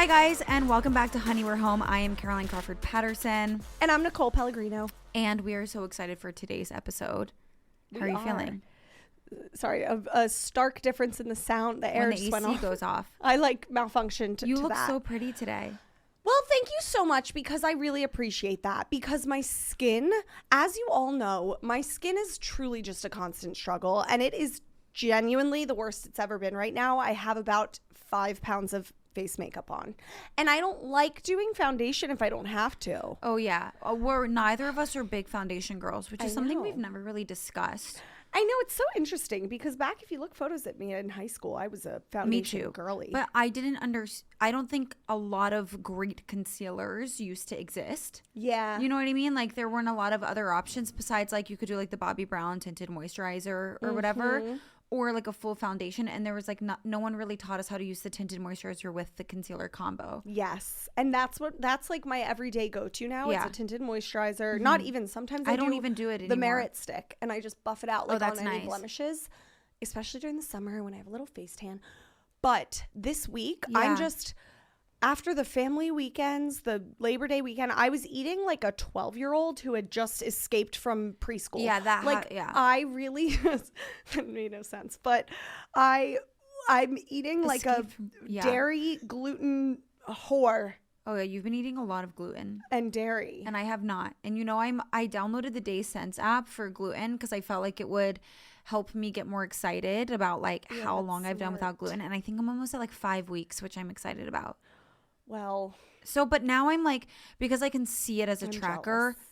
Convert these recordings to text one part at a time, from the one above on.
Hi guys, and welcome back to Honey We're Home. I am Caroline Crawford Patterson. And I'm Nicole Pellegrino. And we are so excited for today's episode. How are you feeling? Sorry, a stark difference in the sound. The air when the just AC went off. goes off. I malfunctioned You to look that. so pretty today. Well, thank you so much because I really appreciate that. Because my skin, as you all know, my skin is truly just a constant struggle. And it is genuinely the worst it's ever been right now. I have about 5 pounds of face makeup on. And I don't like doing foundation if I don't have to. Oh yeah, neither of us are big foundation girls, which is something know. we've never really discussed. I know, it's so interesting because back if you look photos at me in high school, I was a foundation girly. But I don't think a lot of great concealers used to exist. Yeah. You know what I mean? Like there weren't a lot of other options besides like you could do like the Bobbi Brown tinted moisturizer or whatever, or like a full foundation. And there was like no one really taught us how to use the tinted moisturizer with the concealer combo. Yes. And that's like my everyday go-to now. Yeah. It's a tinted moisturizer. Not even, sometimes I don't even do it the anymore. Merit stick, and I just buff it out like that's on any nice. blemishes, especially during the summer when I have a little face tan. But this week, Yeah. I'm just, after the family weekends, the Labor Day weekend, I was eating like a 12-year-old who had just escaped from preschool. Yeah, I really, that made no sense, but I'm eating like a dairy gluten whore. Oh yeah, you've been eating a lot of gluten. And dairy. And I have not. And you know, I downloaded the Day Sense app for gluten because I felt like it would help me get more excited about like how long I've done without gluten. And I think I'm almost at like 5 weeks, which I'm excited about. Well, so but now I'm like, because I can see it as a I'm tracker, jealous.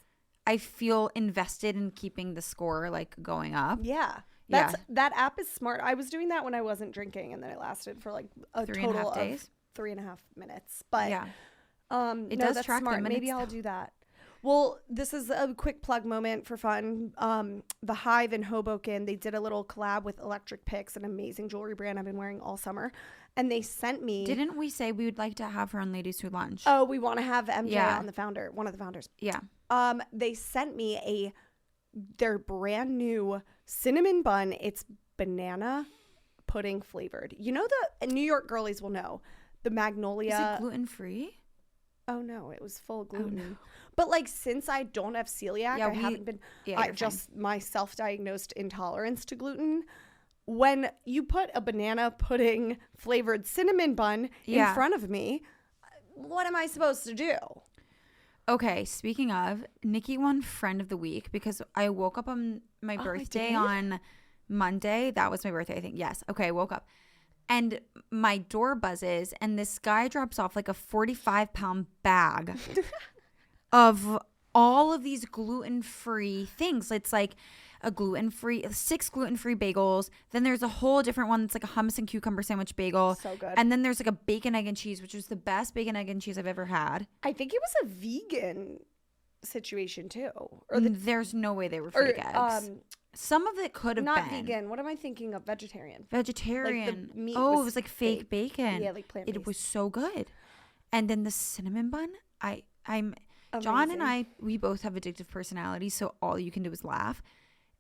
I feel invested in keeping the score like going up. Yeah. Yeah. That app is smart. I was doing that when I wasn't drinking, and then it lasted for like a 3.5 total days. of 3.5 minutes. But Yeah. it does that's track the smart. minutes, Maybe I'll though. do that. Well, this is a quick plug moment for fun. The Hive in Hoboken, they did a little collab with Electric Picks, an amazing jewelry brand I've been wearing all summer. And they sent me. Didn't we say we would like to have her on Ladies Who Lunch? Oh, we want to have MJ Yeah. on one of the founders. Yeah. They sent me their brand new cinnamon bun. It's banana pudding flavored. You know, the New York girlies will know the Magnolia. Is it gluten free? Oh no, it was full gluten. no. But like, since I don't have celiac, I haven't been. Yeah, you're just my self-diagnosed intolerance to gluten. When you put a banana pudding flavored cinnamon bun in front of me, what am I supposed to do? Okay, speaking of, Nikki won Friend of the Week because I woke up on my birthday on Monday. That was my birthday, I think. Yes. Okay, I woke up. And my door buzzes, and this guy drops off like a 45-pound bag of all of these gluten-free things. It's like a gluten-free, 6 gluten-free bagels. Then there's a whole different one that's like a hummus and cucumber sandwich bagel. So good. And then there's like a bacon, egg, and cheese, which was the best bacon, egg, and cheese I've ever had. I think it was a vegan situation too, There's no way they were fake eggs. Some of it could have not been. vegan. What am I thinking of? Vegetarian. Vegetarian. Like the meat it was like fake bacon. Yeah, like plant-based. It was so good. And then the cinnamon bun, I'm John and Amazing. we both have addictive personalities, so all you can do is laugh.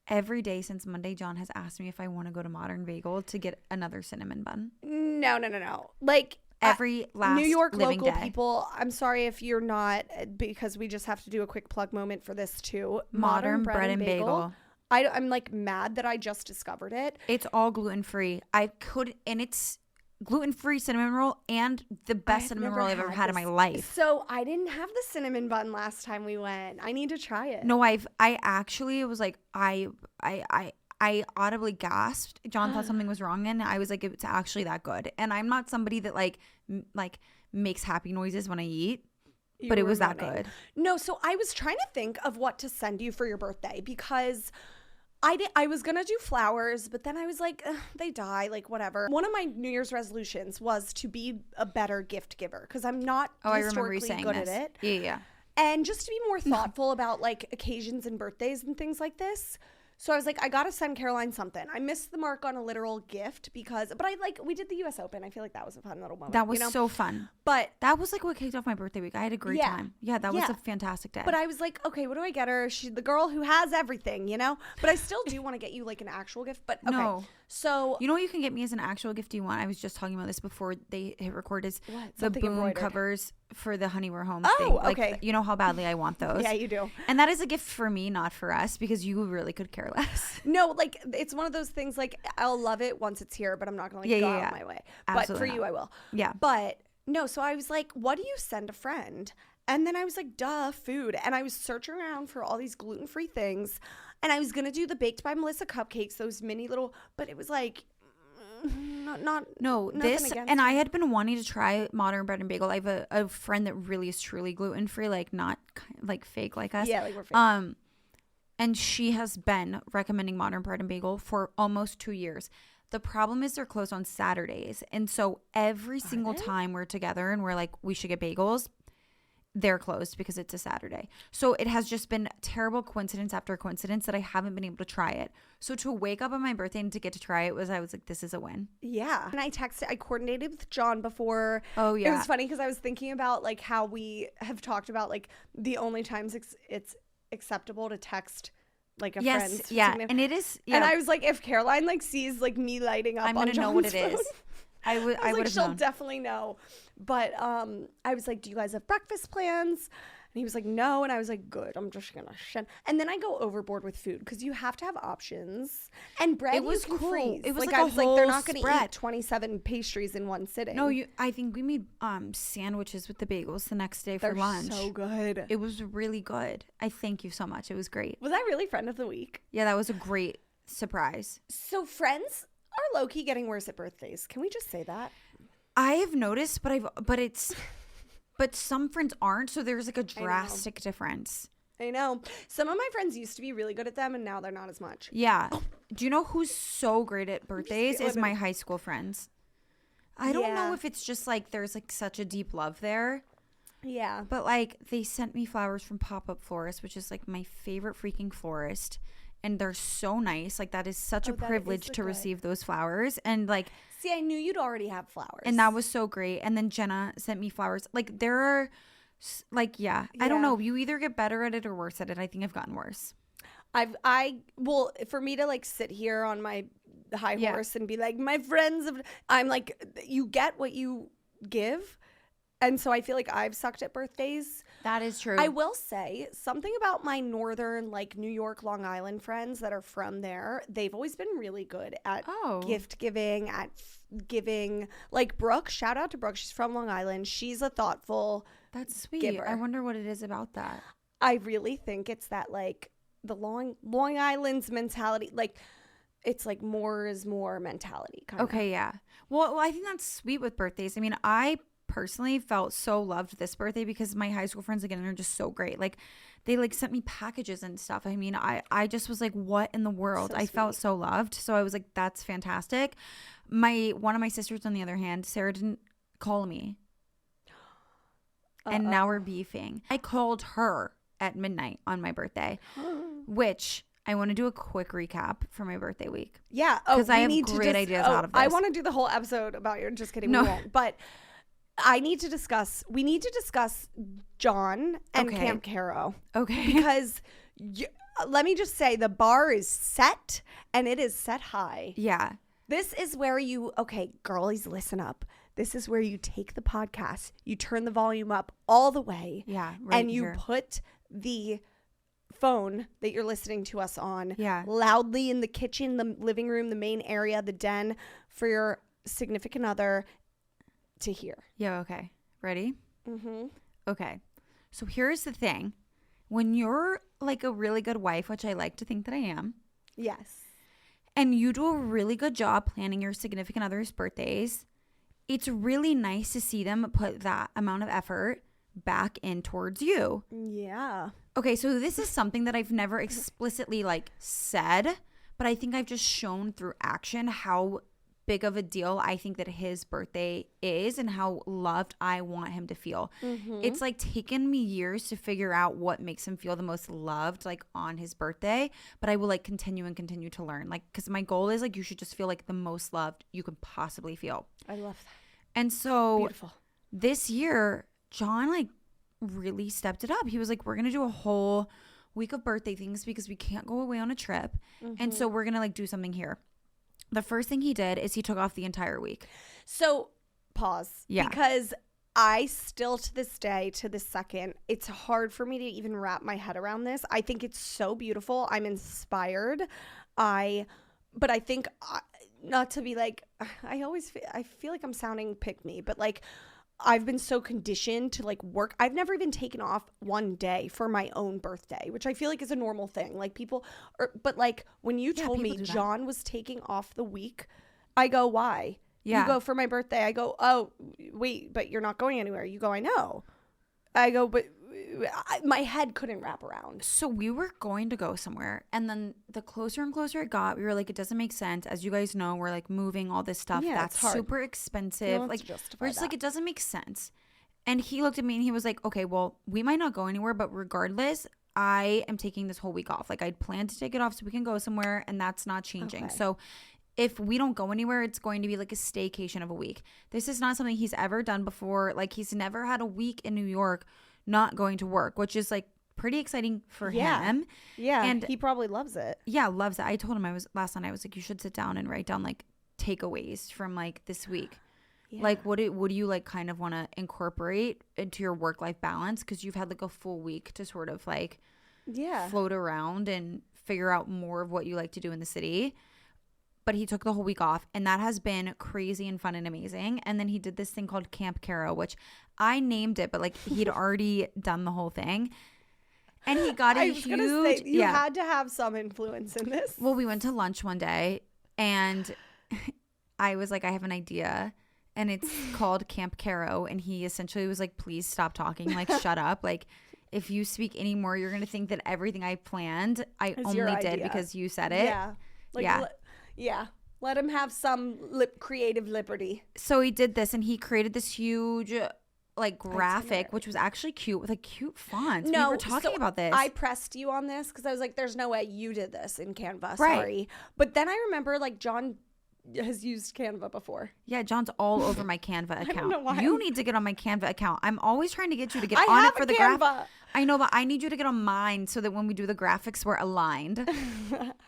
Every day since Monday, John has asked me if I want to go to Modern Bagel to get another cinnamon bun. No. Like Every last New York living local day. people, I'm sorry if you're not, because we just have to do a quick plug moment for this too. Modern Bread and Bagel. I'm like mad that I just discovered it. It's all gluten free. And it's gluten free cinnamon roll and the best cinnamon roll I've ever had in my life. So I didn't have the cinnamon bun last time we went. I need to try it. No, I actually was like I audibly gasped. John thought something was wrong, and I was like, it's actually that good. And I'm not somebody that like makes happy noises when I eat, but it was that good. No, so I was trying to think of what to send you for your birthday because I was gonna do flowers, but then I was like, they die, like whatever. One of my New Year's resolutions was to be a better gift giver because I'm not historically good at it. Yeah. And just to be more thoughtful about like occasions and birthdays and things like this. So I was like, I gotta send Caroline something. I missed the mark on a literal gift but we did the U.S. Open. I feel like that was a fun little moment. That was so fun. But that was like what kicked off my birthday week. I had a great time. Yeah, that was a fantastic day. But I was like, okay, what do I get her? She's the girl who has everything, But I still do want to get you like an actual gift. But okay. No. So you know what you can get me as an actual gift you want? I was just talking about this before they hit record. Is the boom embroidered covers for the Honey We're Home thing. Like, okay. You know how badly I want those. Yeah, you do. And that is a gift for me, not for us, because you really could care less. No, like it's one of those things. Like I'll love it once it's here, but I'm not gonna go out of my way. Absolutely but for not. you, I will. Yeah. But no, so I was like, what do you send a friend? And then I was like, duh, food. And I was searching around for all these gluten-free things, and I was gonna do the Baked by Melissa cupcakes, those mini little. But it was like. And I had been wanting to try Modern Bread and Bagel. I have a friend that really is truly gluten free, like not like fake like us. Yeah, like we're fake. And she has been recommending Modern Bread and Bagel for almost 2 years. The problem is they're closed on Saturdays, and so every single time we're together and we're like, we should get bagels, they're closed because it's a Saturday. So it has just been terrible coincidence after coincidence that I haven't been able to try it. So to wake up on my birthday and to get to try it I was like, this is a win. Yeah. And I coordinated with John before. Oh, yeah. It was funny because I was thinking about like how we have talked about like the only times it's acceptable to text like a friend. Yeah. And it is. Yeah. And I was like, if Caroline like sees like me lighting up, I'm going to know what it is. I would like, have she'll known. definitely know. But I was like, do you guys have breakfast plans? And he was like, no. And I was like, good. I'm just going to shed. And then I go overboard with food because you have to have options. And bread, it was you can cool. freeze. It was like like I a was whole like, they're not going to spread. eat 27 pastries in one sitting. No, I think we made sandwiches with the bagels the next day for lunch. So good. It was really good. I thank you so much. It was great. Was that really friend of the week? Yeah, that was a great surprise. So friends are low-key getting worse at birthdays. Can we just say that? I have noticed, but some friends aren't, so there's like a drastic difference. I know. Some of my friends used to be really good at them, and now they're not as much. Yeah. Do you know who's so great at birthdays? Is my high school friends. I don't know if it's just like there's like such a deep love there. Yeah. But like they sent me flowers from Pop-Up Florist, which is like my favorite freaking florist. And they're so nice. Like that is such a privilege to receive those flowers. And like, see, I knew you'd already have flowers. And that was so great. And then Jenna sent me flowers. Like there are like, I don't know. You either get better at it or worse at it. I think I've gotten worse. Well, for me to like sit here on my high horse and be like, my friends, I'm like, you get what you give. And so I feel like I've sucked at birthdays. That is true. I will say something about my northern, like New York, Long Island friends that are from there. They've always been really good at gift giving, at giving. Like Brooke, shout out to Brooke. She's from Long Island. She's a thoughtful That's sweet. giver. I wonder what it is about that. I really think it's that like the Long Island's mentality. Like it's like more is more mentality kind of. Okay, yeah. Well, I think that's sweet with birthdays. I mean, I personally felt so loved this birthday because my high school friends again are just so great. Like they like sent me packages and stuff. I mean, I just was like, what in the world? I felt so loved. So I was like, that's fantastic. One of my sisters on the other hand, Sarah, didn't call me. And now we're beefing. I called her at midnight on my birthday, which I want to do a quick recap for my birthday week. Yeah. Because I have great ideas out of this. I want to do the whole episode about your, just kidding. No. We won't. But we need to discuss John and Camp Caro. Okay. Because let me just say the bar is set and it is set high. Yeah. This is where girlies, listen up. This is where you take the podcast, you turn the volume up all the way. Yeah. And you put the phone that you're listening to us on loudly in the kitchen, the living room, the main area, the den for your significant other to hear. Yeah, okay. Ready? Mm-hmm. Okay. So here's the thing. When you're like a really good wife, which I like to think that I am. Yes. And you do a really good job planning your significant other's birthdays, it's really nice to see them put that amount of effort back in towards you. Yeah. Okay, so this is something that I've never explicitly like said, but I think I've just shown through action how big of a deal I think that his birthday is and how loved I want him to feel. It's like taken me years to figure out what makes him feel the most loved like on his birthday, but I will like continue to learn, like, because my goal is like you should just feel like the most loved you can possibly feel. I love that. And so Beautiful. this year John like really stepped it up. He was like, we're gonna do a whole week of birthday things because we can't go away on a trip, and so we're gonna like do something here. The first thing he did is he took off the entire week. So pause. Yeah. Because I still to this day, to this second, it's hard for me to even wrap my head around this. I think it's so beautiful. I'm inspired. But I think not to be like, I feel like I'm sounding pick me, but like I've been so conditioned to like work. I've never even taken off one day for my own birthday, which I feel like is a normal thing. Like people, but like when you told me John was taking off the week, I go, why? Yeah. You go for my birthday. I go, oh, wait, but you're not going anywhere. You go, I know. I go, but my head couldn't wrap around. So we were going to go somewhere, and then the closer and closer it got, we were like, it doesn't make sense. As you guys know, we're like moving all this stuff. Yeah, that's super expensive. Like we're just like, it doesn't make sense. And he looked at me and he was like, okay, well, we might not go anywhere, but regardless, I am taking this whole week off. Like I'd planned to take it off so we can go somewhere, and that's not changing. Okay. So if we don't go anywhere, it's going to be like a staycation of a week. This is not something he's ever done before. Like he's never had a week in New York not going to work, which is like pretty exciting for him. Yeah. And he probably loves it. Yeah, loves it. I told him last night I was like, you should sit down and write down like takeaways from like this week. Yeah. Like what do you like kind of want to incorporate into your work-life balance? Because you've had like a full week to sort of like float around and figure out more of what you like to do in the city. But he took the whole week off, and that has been crazy and fun and amazing. And then he did this thing called Camp Caro, which I named it, but like he'd already done the whole thing. And he got a huge... Say, you had to have some influence in this. Well, we went to lunch one day, and I was like, I have an idea, and it's called Camp Caro. And he essentially was like, please stop talking, like shut up. Like if you speak anymore, you're going to think that everything I planned, I only did because you said it. Yeah. Like, yeah. Let him have some creative liberty. So he did this, and he created this huge like graphic, which was actually cute with like cute fonts. No, we were talking about this. I pressed you on this because I was like, there's no way you did this in Canva. Sorry. But then I remember like John has used Canva before. Yeah, John's all over my Canva account. I don't know why. You need to get on my Canva account. I'm always trying to get you to get on it for the graphic. I know, but I need you to get on mine so that when we do the graphics, we're aligned.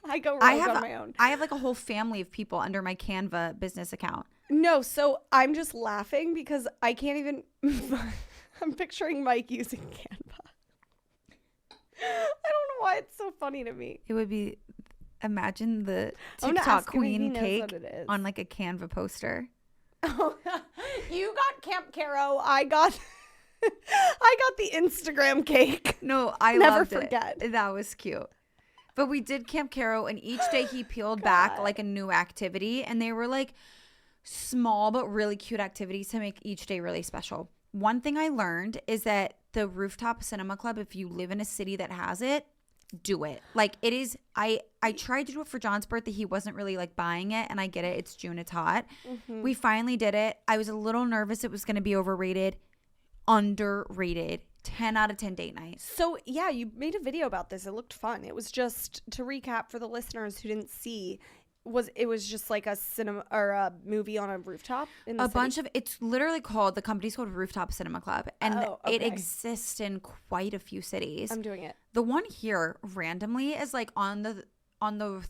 I go rogue on my own. I have like a whole family of people under my Canva business account. No, so I'm just laughing because I can't even. I'm picturing Mike using Canva. I don't know why it's so funny to me. It would be. Imagine the TikTok queen cake on like a Canva poster. Oh, you got Camp Caro. I got the Instagram cake. No, I never forget. That was cute. But we did Camp Caro, and each day he peeled back like a new activity, and they were like small but really cute activities to make each day really special. One thing I learned is that the Rooftop Cinema Club, if you live in a city that has it, do it. Like it is, I tried to do it for John's birthday. He wasn't really like buying it, and I get it. It's June. It's hot. Mm-hmm. We finally did it. I was a little nervous it was going to be overrated. Underrated. 10 out of 10 date night. So yeah, you made a video about this. It looked fun. It was just, to recap for the listeners who didn't see, it was just like a cinema or a movie on a rooftop in the city? It's literally called, the company's called Rooftop Cinema Club, and it exists in quite a few cities. I'm doing it. The one here randomly is like on the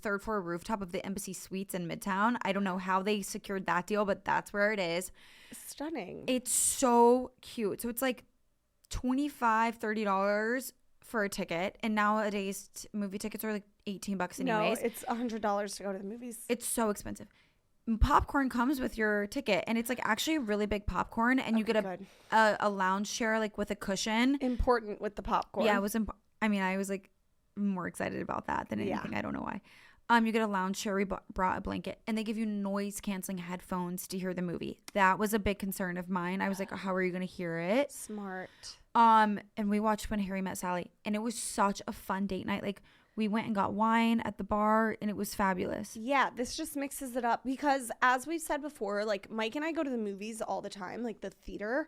third floor rooftop of the Embassy Suites in Midtown. I don't know how they secured that deal, but that's where it is. Stunning. It's so cute. So it's like $25-$30 for a ticket, and nowadays movie tickets are like $18 anyways. No, it's $100 to go to the movies. It's so expensive. Popcorn comes with your ticket, and it's like actually a really big popcorn, and you get a lounge chair like with a cushion. Important with the popcorn. Yeah, it was. I was like more excited about that than anything. Yeah. I don't know why. You get a lounge chair. We brought a blanket, and they give you noise canceling headphones to hear the movie. That was a big concern of mine. I was like, how are you going to hear it? Smart. And we watched When Harry Met Sally, and it was such a fun date night. Like, we went and got wine at the bar, and it was fabulous. Yeah, this just mixes it up because, as we've said before, like, Mike and I go to the movies all the time, like the theater.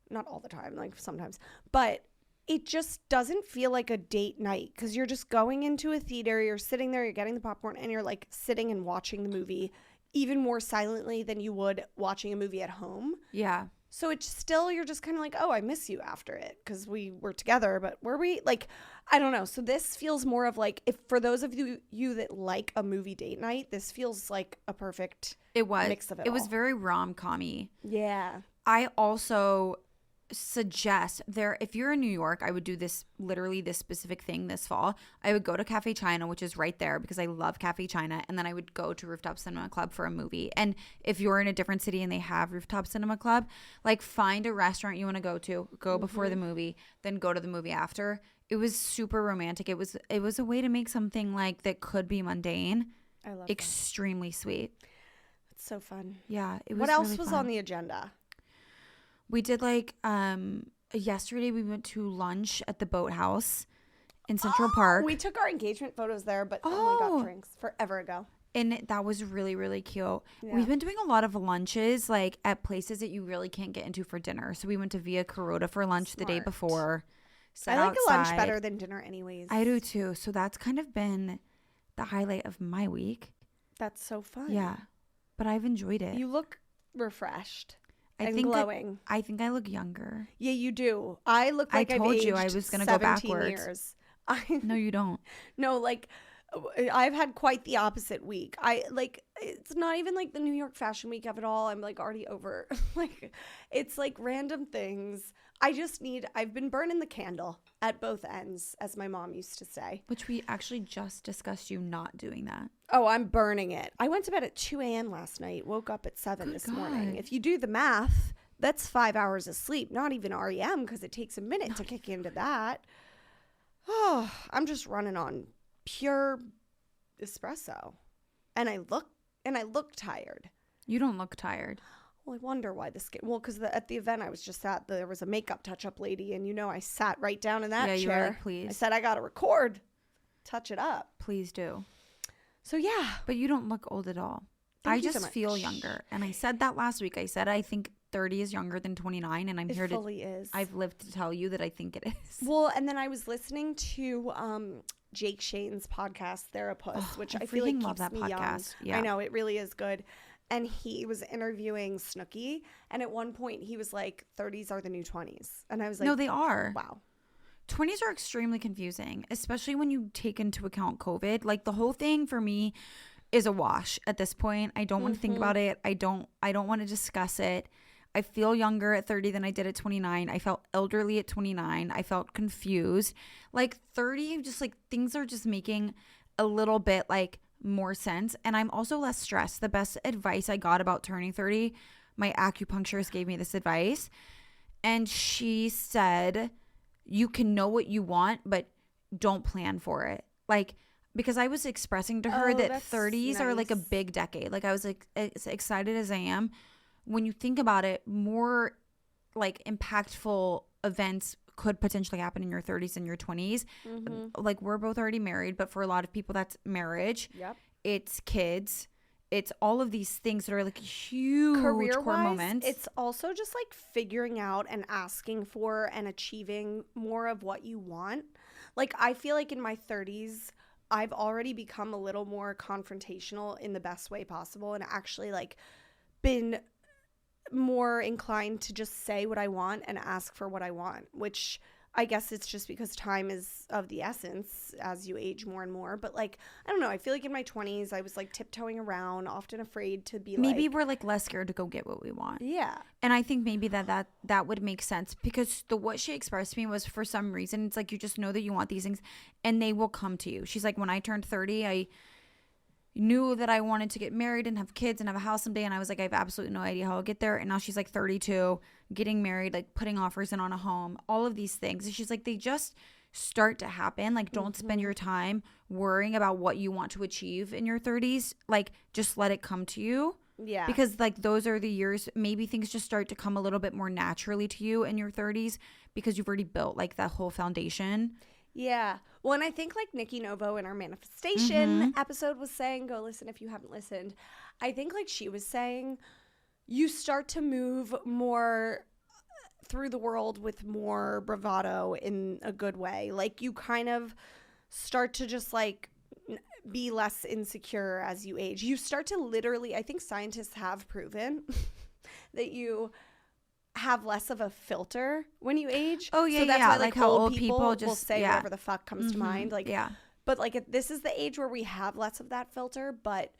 Not all the time, like sometimes. But it just doesn't feel like a date night because you're just going into a theater, you're sitting there, you're getting the popcorn, and you're like sitting and watching the movie even more silently than you would watching a movie at home. Yeah. So it's still, you're just kind of like, oh, I miss you after it because we were together, but were we? Like, I don't know. So this feels more of like, if for those of you that like a movie date night, this feels like a perfect mix of it all. Was very rom-com-y. Yeah. I also suggest if you're in New York, I would do this specific thing this fall. I would go to Cafe China, which is right there because I love Cafe China, and then I would go to Rooftop Cinema Club for a movie. And if you're in a different city and they have Rooftop Cinema Club, like, find a restaurant you want to go before the movie, then go to the movie after. It was super romantic. It was a way to make something like that could be mundane I love extremely sweet. It's so fun. Yeah, it was. What else really was fun. on the agenda? We did like yesterday we went to lunch at the Boathouse in Central Park. We took our engagement photos there, but only got drinks forever ago. And that was really, really cute. Yeah. We've been doing a lot of lunches like at places that you really can't get into for dinner. So we went to Via Carota for lunch the day before. I like a lunch outside. better than dinner anyways. I do too. So that's kind of been the highlight of my week. That's so fun. Yeah. But I've enjoyed it. You look refreshed. I and think glowing. I think I look younger. Yeah, you do. I look like I told I've aged you I was going to go 17 backwards. years. No, you don't. No, like, I've had quite the opposite week. It's not even like the New York Fashion Week of it all. I'm like already over. Like, it's like random things. I've been burning the candle at both ends, as my mom used to say. Which we actually just discussed you not doing that. Oh, I'm burning it. I went to bed at 2 a.m. last night, woke up at 7 this morning. If you do the math, that's 5 hours of sleep, not even REM, because it takes a minute to kick into that. Oh, I'm just running on pure espresso. And I look tired. You don't look tired. Well, I wonder why the skin. Well, because at the event I was just at, there was a makeup touch-up lady, and I sat right down in that chair. Yeah, you were like, please. I said, I got to record. Touch it up. Please do. So, yeah. But you don't look old at all. Thank I you just so much. feel younger. And I said that last week. I said I think 30 is younger than 29, and I'm It here to. fully is. I've lived to tell you that I think it is. Well, and then I was listening to Jake Shane's podcast, Therapist, which I feel like freaking love keeps that me podcast. young. Yeah. I know, it really is good. And he was interviewing Snooki, and at one point he was like, 30s are the new 20s. And I was like, No, they are. Wow. 20s are extremely confusing, especially when you take into account COVID. Like, the whole thing for me is a wash at this point. I don't want to think about it. I don't want to discuss it. I feel younger at 30 than I did at 29. I felt elderly at 29. I felt confused. Like, 30, just like things are just making a little bit like more sense. And I'm also less stressed. The best advice I got about turning 30, my acupuncturist gave me this advice. And she said, you can know what you want, but don't plan for it. Like, because I was expressing to her that 30s are like a big decade. Like, I was like as excited as I am. When you think about it, more like impactful events could potentially happen in your 30s and your 20s. Like, we're both already married, but for a lot of people, that's marriage. Yep. It's kids. It's all of these things that are like huge core moments. It's also just like figuring out and asking for and achieving more of what you want. Like, I feel like in my 30s, I've already become a little more confrontational in the best way possible, and actually like been more inclined to just say what I want and ask for what I want, which I guess it's just because time is of the essence as you age more and more. But like, I don't know, I feel like in my 20s I was like tiptoeing around, often afraid to be maybe we're like less scared to go get what we want. Yeah. And I think maybe that would make sense, because what she expressed to me was, for some reason, it's like you just know that you want these things and they will come to you. She's like, when I turned 30, I knew that I wanted to get married and have kids and have a house someday, and I was like, I have absolutely no idea how I'll get there. And now she's like 32, getting married, like putting offers in on a home, all of these things. And she's like, they just start to happen. Like, don't spend your time worrying about what you want to achieve in your 30s. Like, just let it come to you. Yeah. Because like those are the years maybe things just start to come a little bit more naturally to you in your 30s because you've already built like that whole foundation. Yeah. Well, and I think like Nikki Novo in our manifestation episode was saying, go listen if you haven't listened. I think like she was saying, you start to move more through the world with more bravado in a good way. Like you kind of start to just like be less insecure as you age. You start to literally, I think scientists have proven that you have less of a filter when you age. Oh yeah, so that's yeah. why like how old people just will say whatever the fuck comes to mind. Like, yeah. But like this is the age where we have less of that filter, but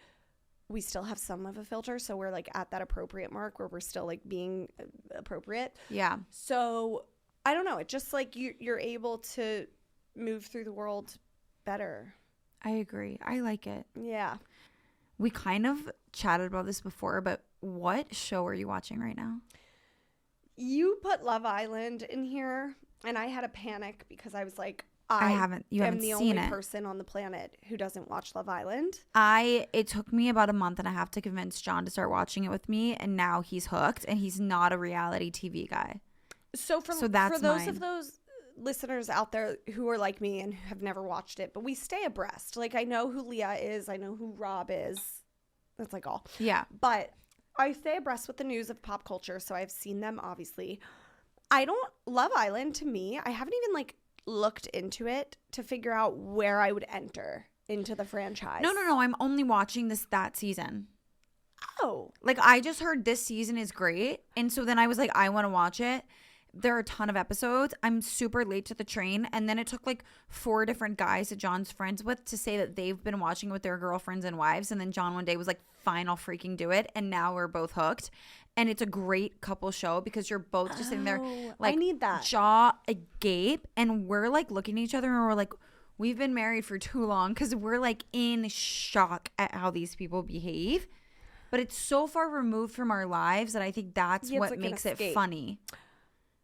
we still have some of a filter. So we're like at that appropriate mark where we're still like being appropriate. Yeah. So I don't know. It just like you're able to move through the world better. I agree. I like it. Yeah. We kind of chatted about this before, but what show are you watching right now? You put Love Island in here, and I had a panic because I was like, You haven't am the seen only it. person on the planet who doesn't watch Love Island. It took me about a month and a half to convince John to start watching it with me, and now he's hooked, and he's not a reality TV guy. So that's for those mine. of those listeners out there who are like me and have never watched it, but we stay abreast. Like I know who Leah is, I know who Rob is. That's like all. Yeah. But I stay abreast with the news of pop culture, so I've seen them obviously. Love Island to me, I haven't even like looked into it to figure out where I would enter into the franchise. No. I'm only watching that season. Oh. Like I just heard this season is great, and so then I was like, I want to watch it. There are a ton of episodes. I'm super late to the train, and then it took like 4 different guys that John's friends with to say that they've been watching it with their girlfriends and wives, and then John one day was like, fine, I'll freaking do it, and now we're both hooked. And it's a great couple show because you're both just sitting there like I need that. jaw agape, and we're like looking at each other and we're like, we've been married for too long, because we're like in shock at how these people behave. But it's so far removed from our lives that I think that's Yeah, it's what like an makes it escape. funny.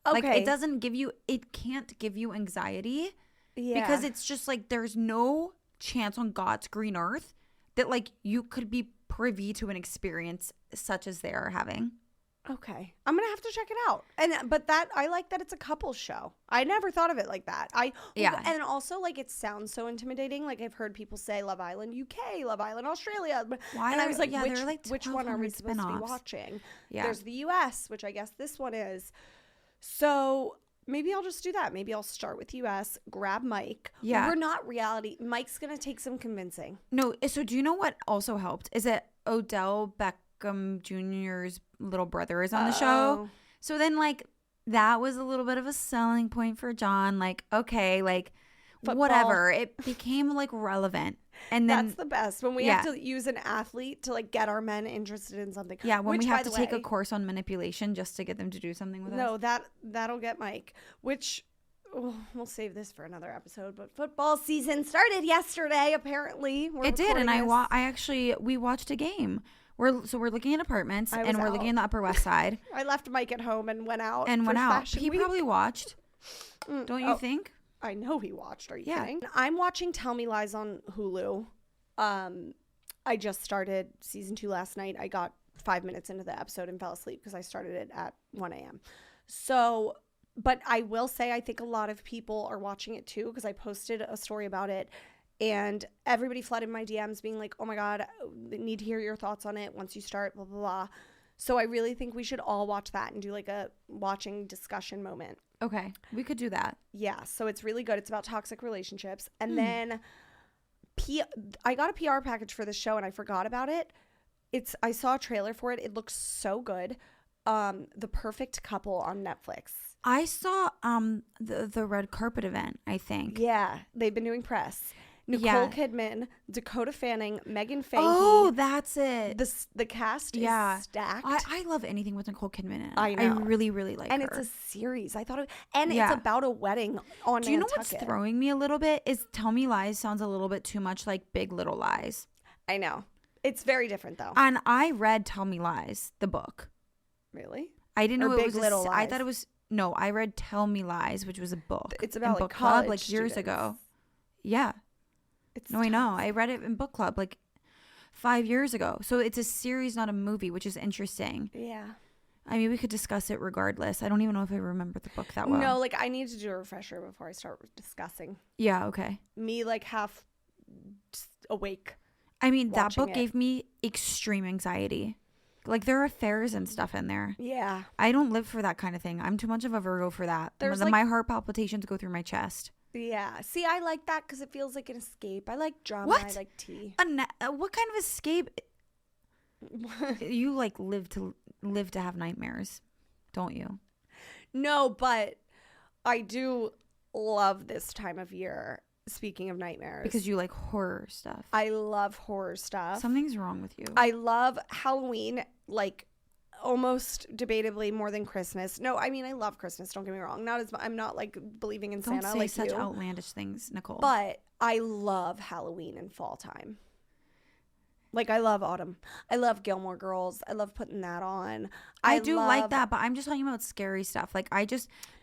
Okay. Like it can't give you anxiety because it's just like there's no chance on God's green earth that like you could be privy to an experience such as they're having. Okay. I'm going to have to check it out. But I like that it's a couple show. I never thought of it like that. Yeah. And also like it sounds so intimidating. Like I've heard people say Love Island UK, Love Island Australia. And I was like, there are like which one are we 1,200 supposed to be spin-offs. watching? Yeah. There's the US, which I guess this one is. So maybe I'll just do that. Maybe I'll start with US, grab Mike. Yeah. We're not reality. Mike's going to take some convincing. No, so do you know what also helped? Is that Odell Beckham Jr.'s little brother is on the show. So then like that was a little bit of a selling point for John. Like, okay, like Football. whatever. It became like relevant. And then That's the best when we have to use an athlete to like get our men interested in something. Yeah, when which, we have by to the take a way, course on manipulation just to get them to do something with us. No, that'll get Mike. Which we'll save this for another episode. But football season started yesterday. Apparently, It did, and we watched a game. We're looking at apartments, and we're looking in the Upper West Side. I left Mike at home and went out. He probably watched. Don't you think? I know he watched. Are you Yeah. kidding? I'm watching Tell Me Lies on Hulu. I just started season 2 last night. I got 5 minutes into the episode and fell asleep because I started it at 1 a.m. So, but I will say I think a lot of people are watching it too because I posted a story about it and everybody flooded my DMs being like, oh my God, I need to hear your thoughts on it once you start, blah, blah, blah. So I really think we should all watch that and do like a watching discussion moment. Okay, we could do that. Yeah, so it's really good. It's about toxic relationships. And then I got a PR package for this show and I forgot about it. I saw a trailer for it. It looks so good. The Perfect Couple on Netflix. I saw the red carpet event, I think. Yeah, they've been doing press. Nicole Kidman, Dakota Fanning, Megan Fahey. Oh, that's it. The cast is stacked. I love anything with Nicole Kidman in it. I know. I really, really like and her. it's a series. I thought it's about a wedding on Do you know Nantucket. what's throwing me a little bit is Tell Me Lies sounds a little bit too much like Big Little Lies. I know. It's very different though. And I read Tell Me Lies, the book. Really? I didn't know Big it was Little Lies. I thought it was no. I read Tell Me Lies, which was a book. It's about in like book club college like years students. ago. Yeah. It's No, I know. I read it in book club. Like, 5 years ago. So it's a series, not a movie, which is interesting. Yeah. I mean, we could discuss it regardless. I don't even know if I remember the book that well. No, like I need to do a refresher before I start discussing. Yeah, okay. Me like half awake. I mean, that watching book it. gave me extreme anxiety. Like, there are affairs and stuff in there. Yeah. I don't live for that kind of thing. I'm too much of a Virgo for that. There's, My heart palpitations go through my chest. Yeah. See, I like that because it feels like an escape. I like drama. What? I like tea. What kind of escape? You like live to have nightmares, don't you? No, but I do love this time of year. Speaking of nightmares. Because you like horror stuff. I love horror stuff. Something's wrong with you. I love Halloween, like almost debatably more than Christmas. No, I mean I love Christmas. Don't get me wrong. I'm not like believing in Don't Santa say like such you. outlandish things, Nicole. But I love Halloween and fall time. Like I love autumn. I love Gilmore Girls. I love putting that on. I do like that, but I'm just talking about scary stuff. Like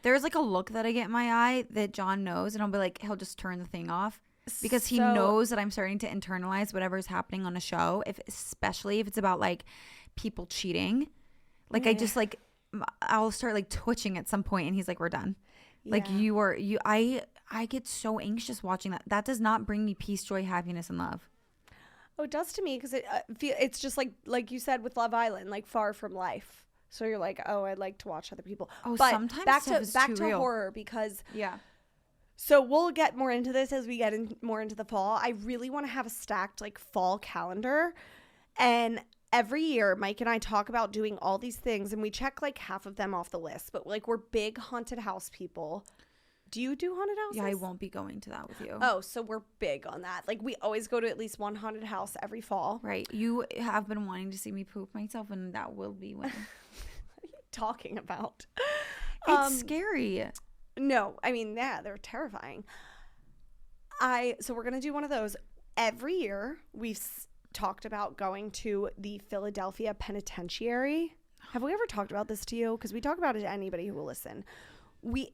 there's like a look that I get in my eye that John knows, and I'll be like, he'll just turn the thing off because he knows that I'm starting to internalize whatever's happening on a show, especially if it's about like people cheating. Like I just like I'll start like twitching at some point, and he's like, we're done. Like I get so anxious watching that. That does not bring me peace, joy, happiness, and love. Oh, it does to me because it's just like you said with Love Island, like far from life. So you're like, oh, I like to watch other people. Oh, but sometimes back stuff to is back too to real. horror because Yeah. So we'll get more into this as we get more into the fall. I really want to have a stacked like fall calendar, and every year Mike and I talk about doing all these things, and we check like half of them off the list. But like we're big haunted house people. Do you do haunted houses? Yeah, I won't be going to that with you. Oh, so we're big on that. Like we always go to at least one haunted house every fall. Right. You have been wanting to see me poop myself, and that will be when. What are you talking about? It's scary. No, I mean, yeah, they're terrifying. So we're going to do one of those. Every year, we've talked about going to the Philadelphia Penitentiary. Have we ever talked about this to you? Because we talk about it to anybody who will listen.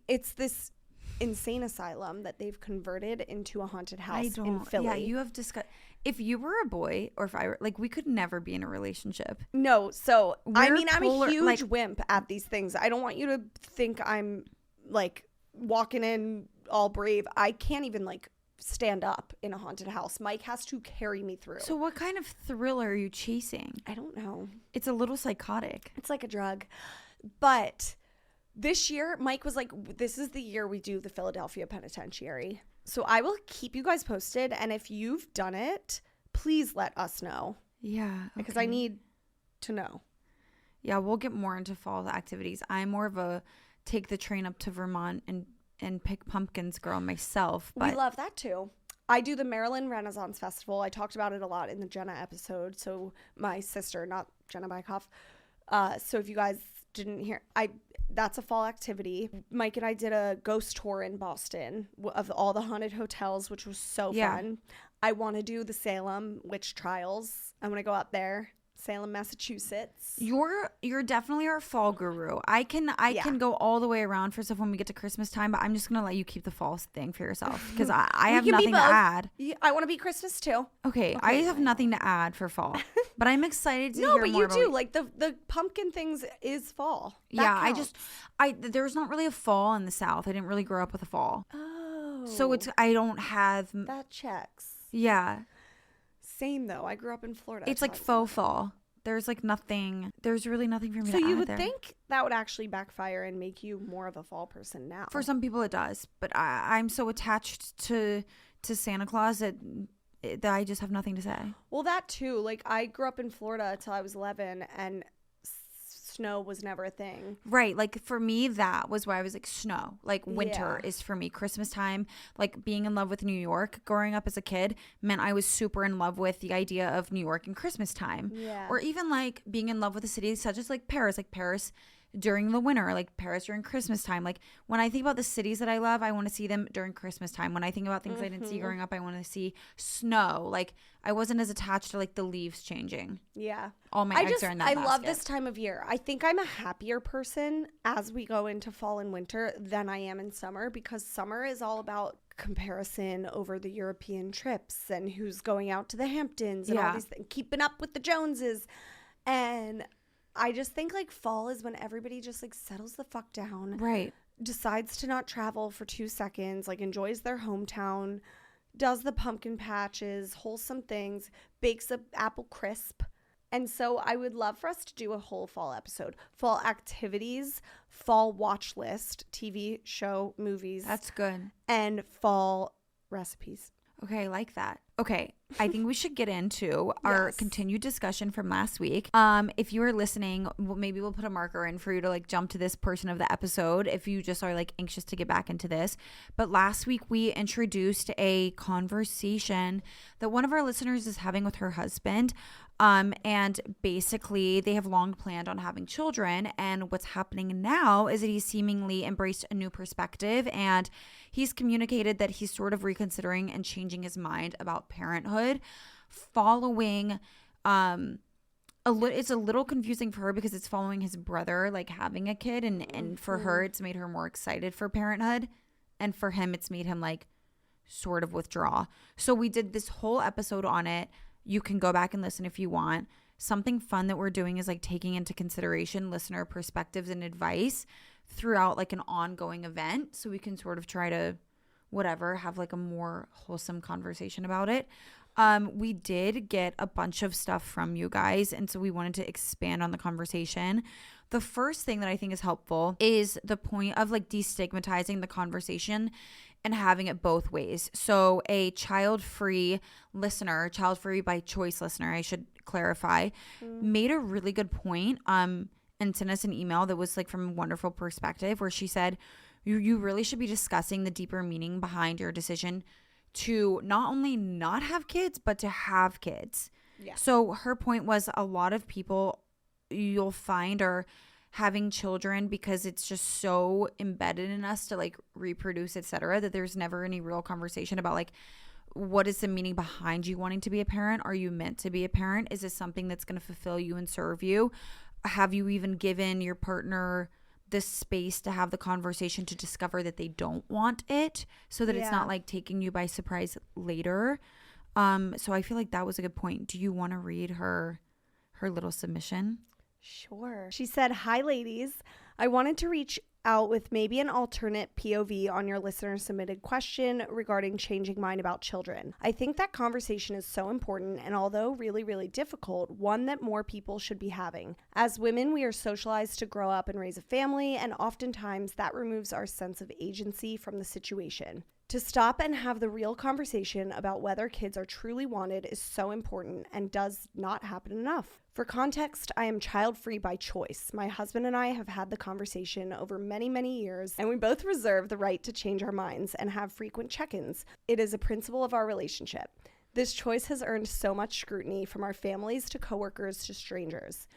It's this insane asylum that they've converted into a haunted house in Philly. Yeah, you have discussed. If you were a boy, or if I were, like, we could never be in a relationship. No, so I'm polar, a huge like, wimp at these things. I don't want you to think I'm like walking in all brave. I can't even like stand up in a haunted house. Mike has to carry me through. So what kind of thrill are you chasing? I don't know. It's a little psychotic. It's like a drug. But this year, Mike was like, this is the year we do the Philadelphia Penitentiary. So I will keep you guys posted. And if you've done it, please let us know. Yeah. Because I need to know. Yeah, we'll get more into fall activities. I'm more of a take the train up to Vermont and pick pumpkins girl myself. But we love that too. I do the Maryland Renaissance Festival. I talked about it a lot in the Jenna episode. So my sister, not Jenna Bykoff. So if you guys didn't hear, that's a fall activity. Mike and I did a ghost tour in Boston of all the haunted hotels, which was so fun. I want to do the Salem witch trials. I want to go out there. Salem, Massachusetts. You're definitely our fall guru. I can go all the way around for stuff when we get to Christmas time, but I'm just gonna let you keep the fall thing for yourself because I have nothing to add. Yeah, I want to be Christmas too. Okay, I have nothing to add for fall, but I'm excited to hear No, more but you about do. Like the pumpkin things is fall. That counts. There's not really a fall in the South. I didn't really grow up with a fall. Oh. So I don't have. That checks. Yeah. Same though. I grew up in Florida. It's like faux fall. There's like nothing. There's really nothing for me to add. So you would there. think that would actually backfire and make you more of a fall person now. For some people it does, but I'm so attached to Santa Claus that I just have nothing to say. Well, that too. Like I grew up in Florida till I was 11, and snow was never a thing. Right. Like for me, that was why I was like snow. Like winter is for me. Christmas time, like being in love with New York growing up as a kid meant I was super in love with the idea of New York and Christmas time. Yeah. Or even like being in love with a city such as like Paris during the winter, like Paris during Christmas time. Like when I think about the cities that I love, I want to see them during Christmas time. When I think about things I didn't see growing up, I want to see snow. Like I wasn't as attached to like the leaves changing. Yeah. All my eggs are in that basket. love this time of year. I think I'm a happier person as we go into fall and winter than I am in summer, because summer is all about comparison over the European trips and who's going out to the Hamptons and all these things, keeping up with the Joneses. And I just think like fall is when everybody just like settles the fuck down. Right. Decides to not travel for 2 seconds, like enjoys their hometown, does the pumpkin patches, wholesome things, bakes a apple crisp. And so I would love for us to do a whole fall episode. Fall activities, fall watch list, TV, show, movies. That's good. And fall recipes. Okay, I like that. Okay, I think we should get into our continued discussion from last week. If you are listening, maybe we'll put a marker in for you to like jump to this portion of the episode if you just are like anxious to get back into this. But last week we introduced a conversation that one of our listeners is having with her husband. And basically they have long planned on having children, and what's happening now is that he's seemingly embraced a new perspective, and he's communicated that he's sort of reconsidering and changing his mind about parenthood following it's a little confusing for her because it's following his brother like having a kid, and for her it's made her more excited for parenthood, and for him it's made him like sort of withdraw. So we did this whole episode on it. You can go back and listen if you want. Something fun that we're doing is like taking into consideration listener perspectives and advice throughout like an ongoing event, so we can sort of try to have like a more wholesome conversation about it. We did get a bunch of stuff from you guys, and so we wanted to expand on the conversation. The first thing that I think is helpful is the point of like destigmatizing the conversation and having it both ways. So a child-free by choice listener, I should clarify, made a really good point and sent us an email that was like from a wonderful perspective, where she said, you really should be discussing the deeper meaning behind your decision to not only not have kids, but to have kids. Yeah. So her point was, a lot of people you'll find are having children because it's just so embedded in us to like reproduce, etc., that there's never any real conversation about like, what is the meaning behind you wanting to be a parent? Are you meant to be a parent? Is this something that's going to fulfill you and serve you? Have you even given your partner the space to have the conversation to discover that they don't want it, so that it's not like taking you by surprise later? So I feel like that was a good point. Do you want to read her little submission? Sure. She said, "Hi, ladies. I wanted to reach out with maybe an alternate POV on your listener submitted question regarding changing mind about children. I think that conversation is so important, and although really, really difficult, one that more people should be having. As women, we are socialized to grow up and raise a family, and oftentimes that removes our sense of agency from the situation. To stop and have the real conversation about whether kids are truly wanted is so important and does not happen enough. For context, I am child-free by choice. My husband and I have had the conversation over many, many years, and we both reserve the right to change our minds and have frequent check-ins. It is a principle of our relationship. This choice has earned so much scrutiny from our families to coworkers to strangers.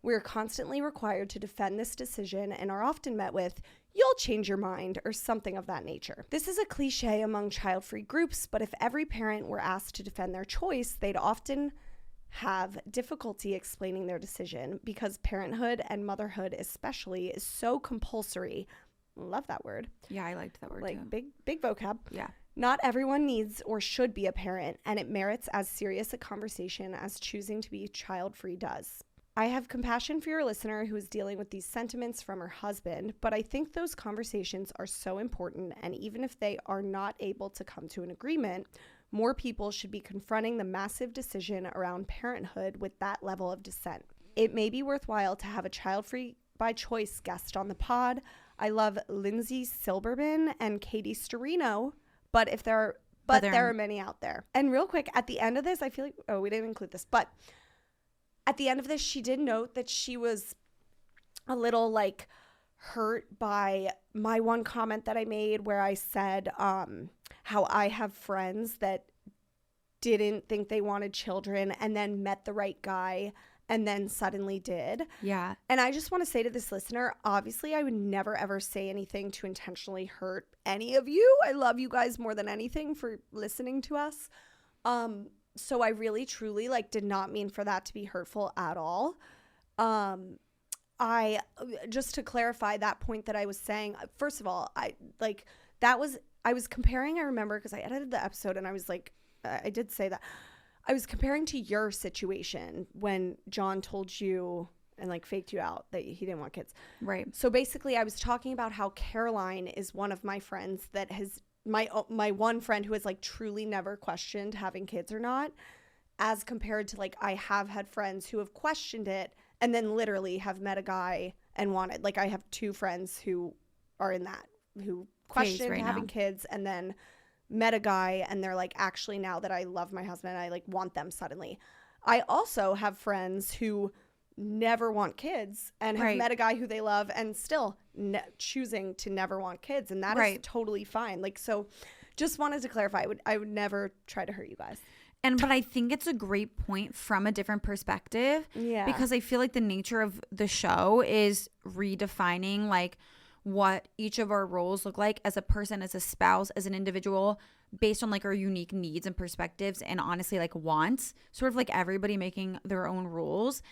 We are constantly required to defend this decision and are often met with, 'You'll change your mind,' or something of that nature. This is a cliche among child-free groups, but if every parent were asked to defend their choice, they'd often have difficulty explaining their decision because parenthood and motherhood especially is so compulsory." Love that word. Yeah, I liked that word like too. Big vocab. Yeah. "Not everyone needs or should be a parent, and it merits as serious a conversation as choosing to be child-free does. I have compassion for your listener who is dealing with these sentiments from her husband, but I think those conversations are so important, and even if they are not able to come to an agreement, more people should be confronting the massive decision around parenthood with that level of dissent. It may be worthwhile to have a child-free by choice guest on the pod. I love Lindsay Silberman and Katie Storino, but there are many out there." And real quick, at the end of this, I feel like, we didn't include this, but at the end of this, she did note that she was a little like hurt by my one comment that I made where I said how I have friends that didn't think they wanted children and then met the right guy and then suddenly did. Yeah. And I just want to say to this listener, obviously I would never ever say anything to intentionally hurt any of you. I love you guys more than anything for listening to us. So I really, truly did not mean for that to be hurtful at all. I just to clarify that point that I was saying, first of all, that was I was comparing, I remember, because I edited the episode and I was like, I did say that. I was comparing to your situation when John told you and like faked you out that he didn't want kids. Right. So basically I was talking about how Caroline is one of my friends that has my one friend who has like truly never questioned having kids or not, as compared to like I have had friends who have questioned it and then literally have met a guy and wanted. Like I have 2 friends who are in that, who questioned right having now. kids and then met a guy and they're like, actually now that I love my husband, I like want them suddenly. I also have friends who never want kids and have Right. met a guy who they love and still choosing to never want kids, and that is Right. totally fine. Like, so just wanted to clarify, I would never try to hurt you guys. But I think it's a great point from a different perspective. Yeah. Because I feel like the nature of the show is redefining like what each of our roles look like as a person, as a spouse, as an individual, based on like our unique needs and perspectives and honestly like wants, sort of like everybody making their own rules.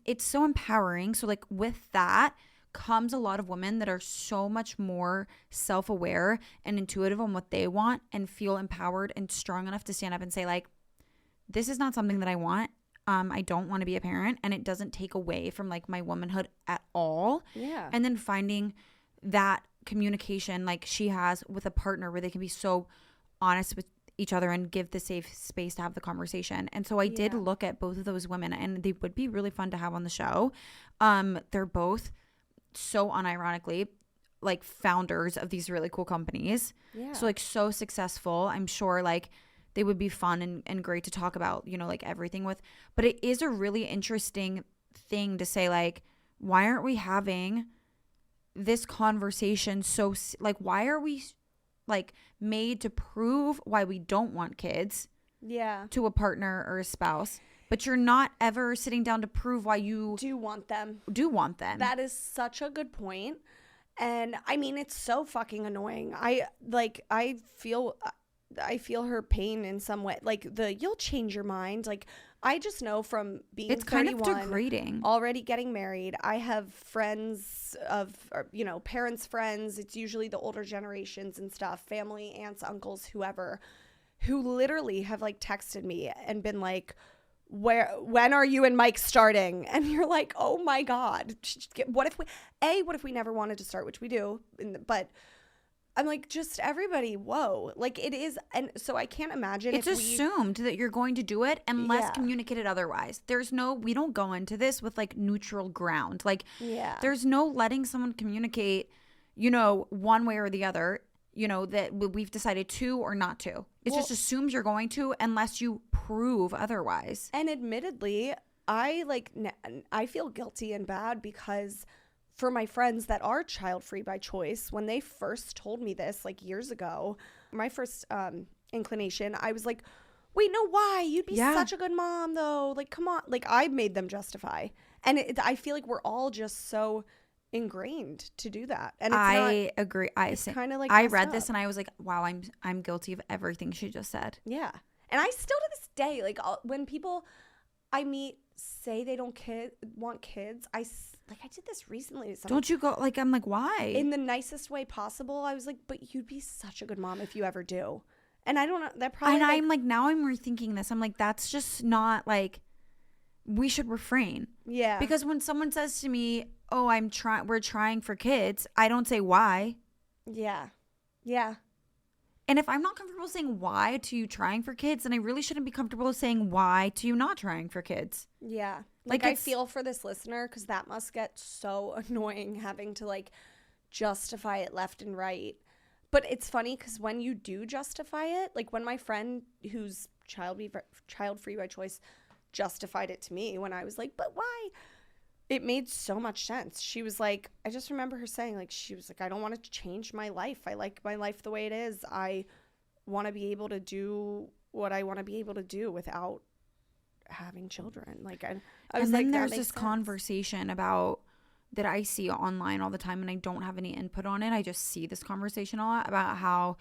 It's so empowering. So like with that comes a lot of women that are so much more self-aware and intuitive on what they want and feel empowered and strong enough to stand up and say like, this is not something that I want. I don't want to be a parent, and it doesn't take away from like my womanhood at all. Yeah. And then finding that communication like she has with a partner where they can be so honest with each other and give the safe space to have the conversation. And so I did look at both of those women, and they would be really fun to have on the show. They're both so unironically like founders of these really cool companies. Yeah. So like so successful. I'm sure like they would be fun and great to talk about, you know, like everything with. But it is a really interesting thing to say like, why aren't we having this conversation? So like, why are we like made to prove why we don't want kids Yeah. to a partner or a spouse, but you're not ever sitting down to prove why you Do want them. do want them? That is such a good point. And I mean, it's so fucking annoying. I feel her pain in some way. Like you'll change your mind. Like I just know from being It's kind 31, of degrading. already getting married. I have friends of, or, you know, parents' friends. It's usually the older generations and stuff, family, aunts, uncles, whoever, who literally have like texted me and been like, when are you and Mike starting? And you're like, oh my God, what if we never wanted to start, which we do, but I'm like, just everybody, whoa. Like it is, and so I can't imagine It's assumed that you're going to do it unless Yeah. communicated otherwise. We don't go into this with like neutral ground. Like Yeah. there's no letting someone communicate, you know, one way or the other, you know, that we've decided to or not to. It just assumes you're going to unless you prove otherwise. And admittedly, I feel guilty and bad because for my friends that are child free by choice, when they first told me this like years ago, my first inclination, I was like, wait, no, why? You'd be such a good mom though. Like, come on. Like I made them justify. And I feel like we're all just so ingrained to do that. And I agree. it's kind of like I messed read up. this and I was like, wow, I'm guilty of everything she just said. Yeah. And I still to this day, like when people I meet say they don't want kids, I did this recently to someone. Don't you go like, I'm like, why? In the nicest way possible. I was like, but you'd be such a good mom if you ever do. And I don't know, that probably And I'm like, now I'm rethinking this. I'm like, that's just not like, we should refrain. yeah. Because when someone says to me, oh, we're trying for kids, I don't say why. Yeah. Yeah. And if I'm not comfortable saying why to you trying for kids, then I really shouldn't be comfortable saying why to you not trying for kids. Yeah. Like, Like I it's- feel for this listener because that must get so annoying having to like justify it left and right. But it's funny because when you do justify it, like when my friend who's child free by choice justified it to me when I was like, but why? It made so much sense. She was like, I just remember her saying, like, she was like, I don't want to change my life. I like my life the way it is. I want to be able to do what I want to be able to do without having children. Like, I was And like, then that there's makes this sense. conversation about that I see online all the time, and I don't have any input on it. I just see this conversation a lot about how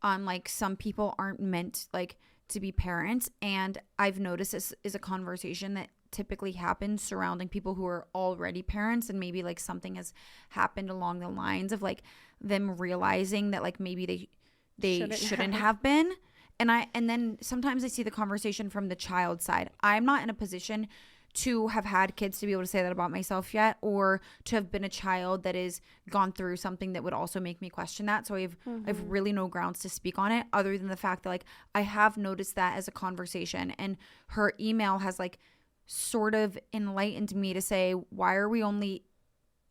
like some people aren't meant like to be parents. And I've noticed this is a conversation that typically happens surrounding people who are already parents, and maybe like something has happened along the lines of like them realizing that like maybe they they shouldn't have been. And then sometimes I see the conversation from the child side. I'm not in a position to have had kids to be able to say that about myself yet, or to have been a child that has gone through something that would also make me question that. So I've really no grounds to speak on it, other than the fact that like I have noticed that as a conversation, and her email has like sort of enlightened me to say, why are we only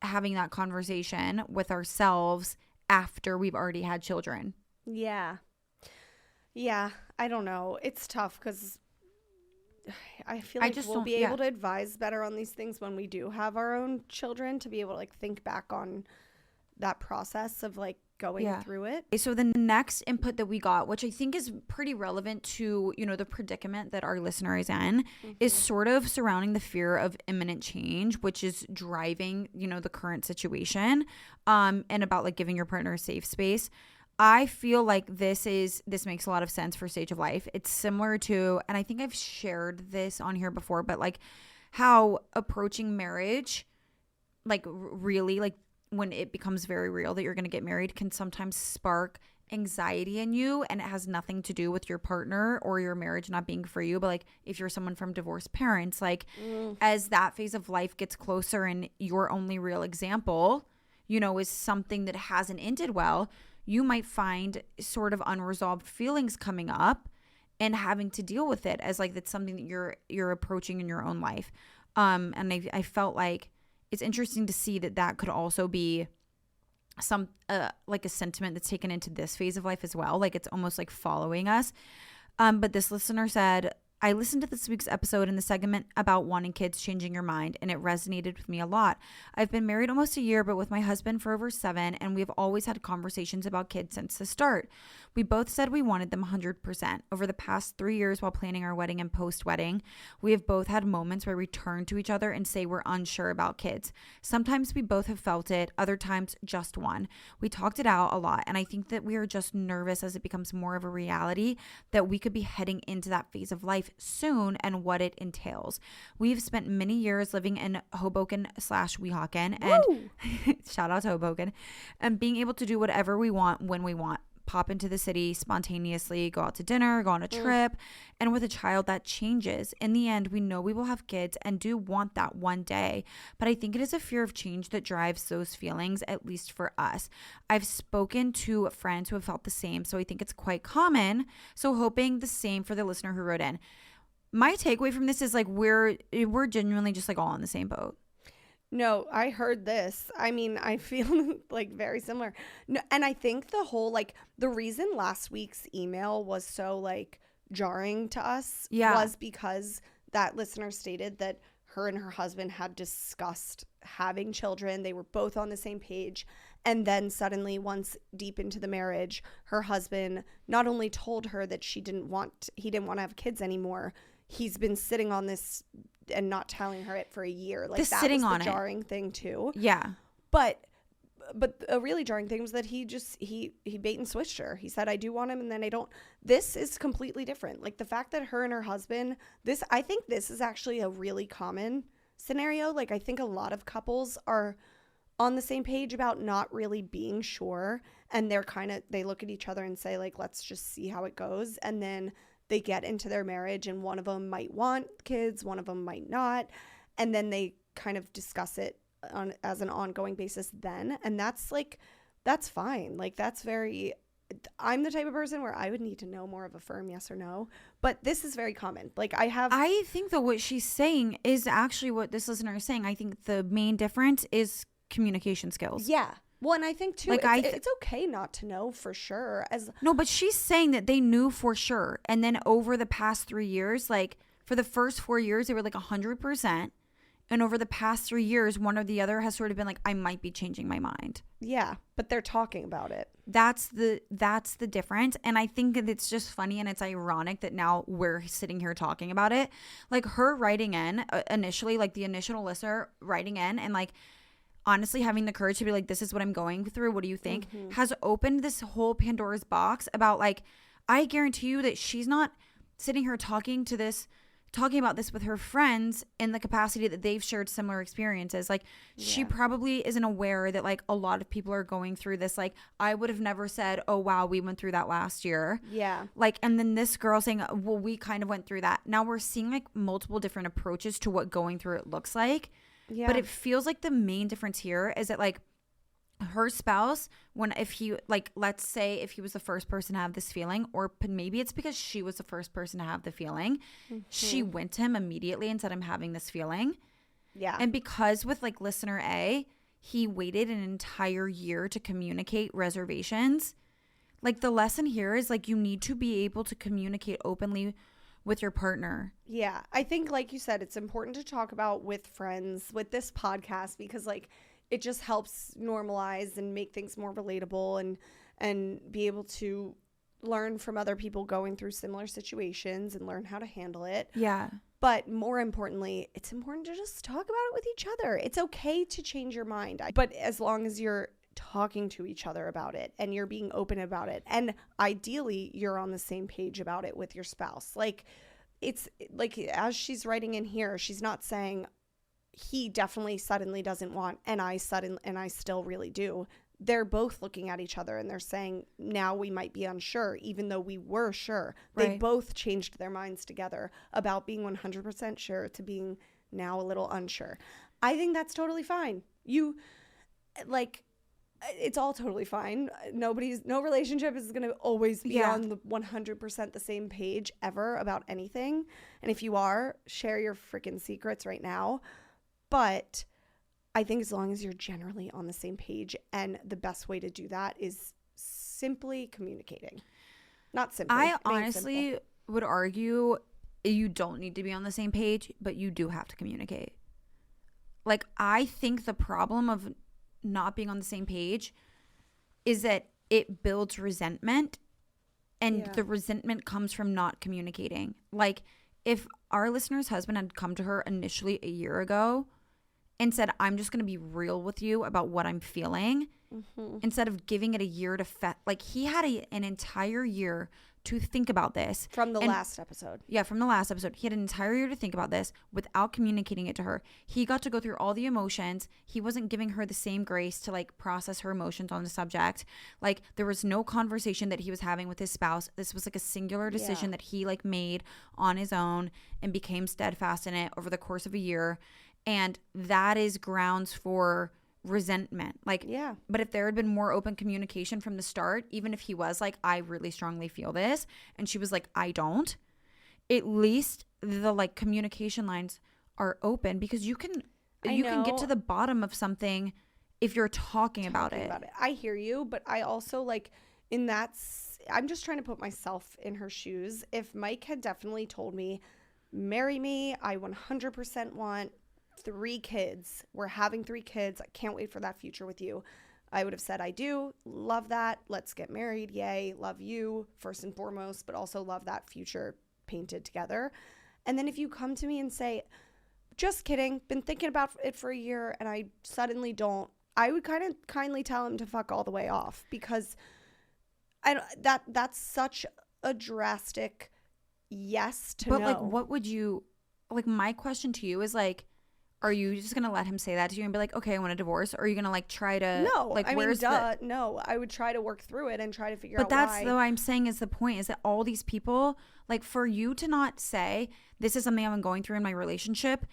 having that conversation with ourselves after we've already had children? Yeah, I don't know, it's tough because I feel like we'll be able to advise better on these things when we do have our own children, to be able to like think back on that process of like going through it. So the next input that we got, which I think is pretty relevant to, you know, the predicament that our listener is in, is sort of surrounding the fear of imminent change, which is driving, you know, the current situation, and about like giving your partner a safe space. I feel like this makes a lot of sense for stage of life. It's similar to, and I think I've shared this on here before, but like how approaching marriage, like really like when it becomes very real that you're going to get married, can sometimes spark anxiety in you, and it has nothing to do with your partner or your marriage not being for you. But like if you're someone from divorced parents, like as that phase of life gets closer and your only real example, you know, is something that hasn't ended well, you might find sort of unresolved feelings coming up and having to deal with it as like that's something that you're approaching in your own life. And I felt like it's interesting to see that could also be some like a sentiment that's taken into this phase of life as well. Like it's almost like following us. But this listener said, I listened to this week's episode in the segment about wanting kids changing your mind, and it resonated with me a lot. I've been married almost a year, but with my husband for over 7, and we've always had conversations about kids since the start. We both said we wanted them 100%. Over the past 3 years while planning our wedding and post-wedding, we have both had moments where we turn to each other and say we're unsure about kids. Sometimes we both have felt it, other times just one. We talked it out a lot, and I think that we are just nervous as it becomes more of a reality that we could be heading into that phase of life soon and what it entails. We've spent many years living in Hoboken/Weehawken, and shout out to Hoboken, and being able to do whatever we want when we want. Pop into the city spontaneously, go out to dinner, go on a trip. And with a child, that changes. In the end, we know we will have kids and do want that one day. But I think it is a fear of change that drives those feelings, at least for us. I've spoken to friends who have felt the same, so I think it's quite common. So hoping the same for the listener who wrote in. My takeaway from this is like we're genuinely just like all on the same boat. No, I heard this. I mean, I feel like very similar. No, and I think the whole like the reason last week's email was so like jarring to us was because that listener stated that her and her husband had discussed having children. They were both on the same page. And then suddenly, once deep into the marriage, her husband not only told her that he didn't want to have kids anymore, he's been sitting on this and not telling her it for a year. Like that was the jarring thing too. Yeah. But a really jarring thing was that he bait and switched her. He said, I do want him, and then I don't. This is completely different. Like the fact that her and her husband, I think this is actually a really common scenario. Like I think a lot of couples are on the same page about not really being sure, and they look at each other and say like, let's just see how it goes. And then they get into their marriage and one of them might want kids, one of them might not. And then they kind of discuss it as an ongoing basis then. And that's fine. Like I'm the type of person where I would need to know more of a firm yes or no. But this is very common. Like I think that what she's saying is actually what this listener is saying. I think the main difference is communication skills. Yeah. Well, and I think too, like it's okay not to know for sure. No, but she's saying that they knew for sure. And then over the past 3 years, like for the first 4 years, they were like 100%. And over the past 3 years, one or the other has sort of been like, I might be changing my mind. Yeah, but they're talking about it. That's the difference. And I think that it's just funny and it's ironic that now we're sitting here talking about it. Like her writing in initially, like the initial listener writing in and like, honestly having the courage to be like, this is what I'm going through, what do you think, has opened this whole Pandora's box about like, I guarantee you that she's not sitting here talking to talking about this with her friends in the capacity that they've shared similar experiences. Like she probably isn't aware that like a lot of people are going through this. Like I would have never said, oh wow, we went through that last year. Yeah. Like, and then this girl saying, well, we kind of went through that. Now we're seeing like multiple different approaches to what going through it looks like. Yeah. But it feels like the main difference here is that like her spouse, if he, like, let's say if he was the first person to have this feeling, or maybe it's because she was the first person to have the feeling, she went to him immediately and said, I'm having this feeling. Yeah. And because with like listener A, he waited an entire year to communicate reservations. Like the lesson here is like you need to be able to communicate openly with your partner. Yeah. I think, like you said, it's important to talk about with friends, with this podcast, because like it just helps normalize and make things more relatable and be able to learn from other people going through similar situations and learn how to handle it. Yeah. But more importantly, it's important to just talk about it with each other. It's okay to change your mind, but as long as you're talking to each other about it and you're being open about it, and ideally you're on the same page about it with your spouse. Like it's like, as she's writing in here, she's not saying he definitely suddenly doesn't want and I still really do. They're both looking at each other and they're saying, now we might be unsure, even though we were sure. They Right. both changed their minds together about being 100% sure to being now a little unsure. I think that's totally fine. It's all totally fine. No relationship is going to always be on the 100% the same page ever about anything. And if you are, share your freaking secrets right now. But I think as long as you're generally on the same page, and the best way to do that is simply communicating. Not simply. I honestly would argue you don't need to be on the same page, but you do have to communicate. Like, I think the problem of not being on the same page is that it builds resentment, and the resentment comes from not communicating. Like, if our listener's husband had come to her initially a year ago and said, I'm just going to be real with you about what I'm feeling, instead of giving it a year to like he had an entire year to think about this. From the last episode. Yeah, from the last episode. He had an entire year to think about this without communicating it to her. He got to go through all the emotions. He wasn't giving her the same grace to like process her emotions on the subject. Like there was no conversation that he was having with his spouse. This was like a singular decision that he like made on his own and became steadfast in it over the course of a year. And that is grounds for resentment. Like, but if there had been more open communication from the start, even if he was like, I really strongly feel this, and she was like, I don't, at least the like communication lines are open, because you can get to the bottom of something if you're talking about it. I hear you, but I also like I'm just trying to put myself in her shoes. If Mike had definitely told me, marry me, I 100% want 3 kids. We're having 3 kids. I can't wait for that future with you. I would have said, I do. Love that. Let's get married. Yay. Love you first and foremost, but also love that future painted together. And then if you come to me and say, just kidding, been thinking about it for a year and I suddenly don't, I would kind of kindly tell him to fuck all the way off, because that's such a drastic yes to no. But like, what would you, like, my question to you is like, are you just gonna let him say that to you and be like, okay, I want a divorce? Or are you gonna like try to no? Like, no. I would try to work through it and try to figure out. But that's though I'm saying is the point, is that all these people, like, for you to not say this is something I'm going through in my relationship,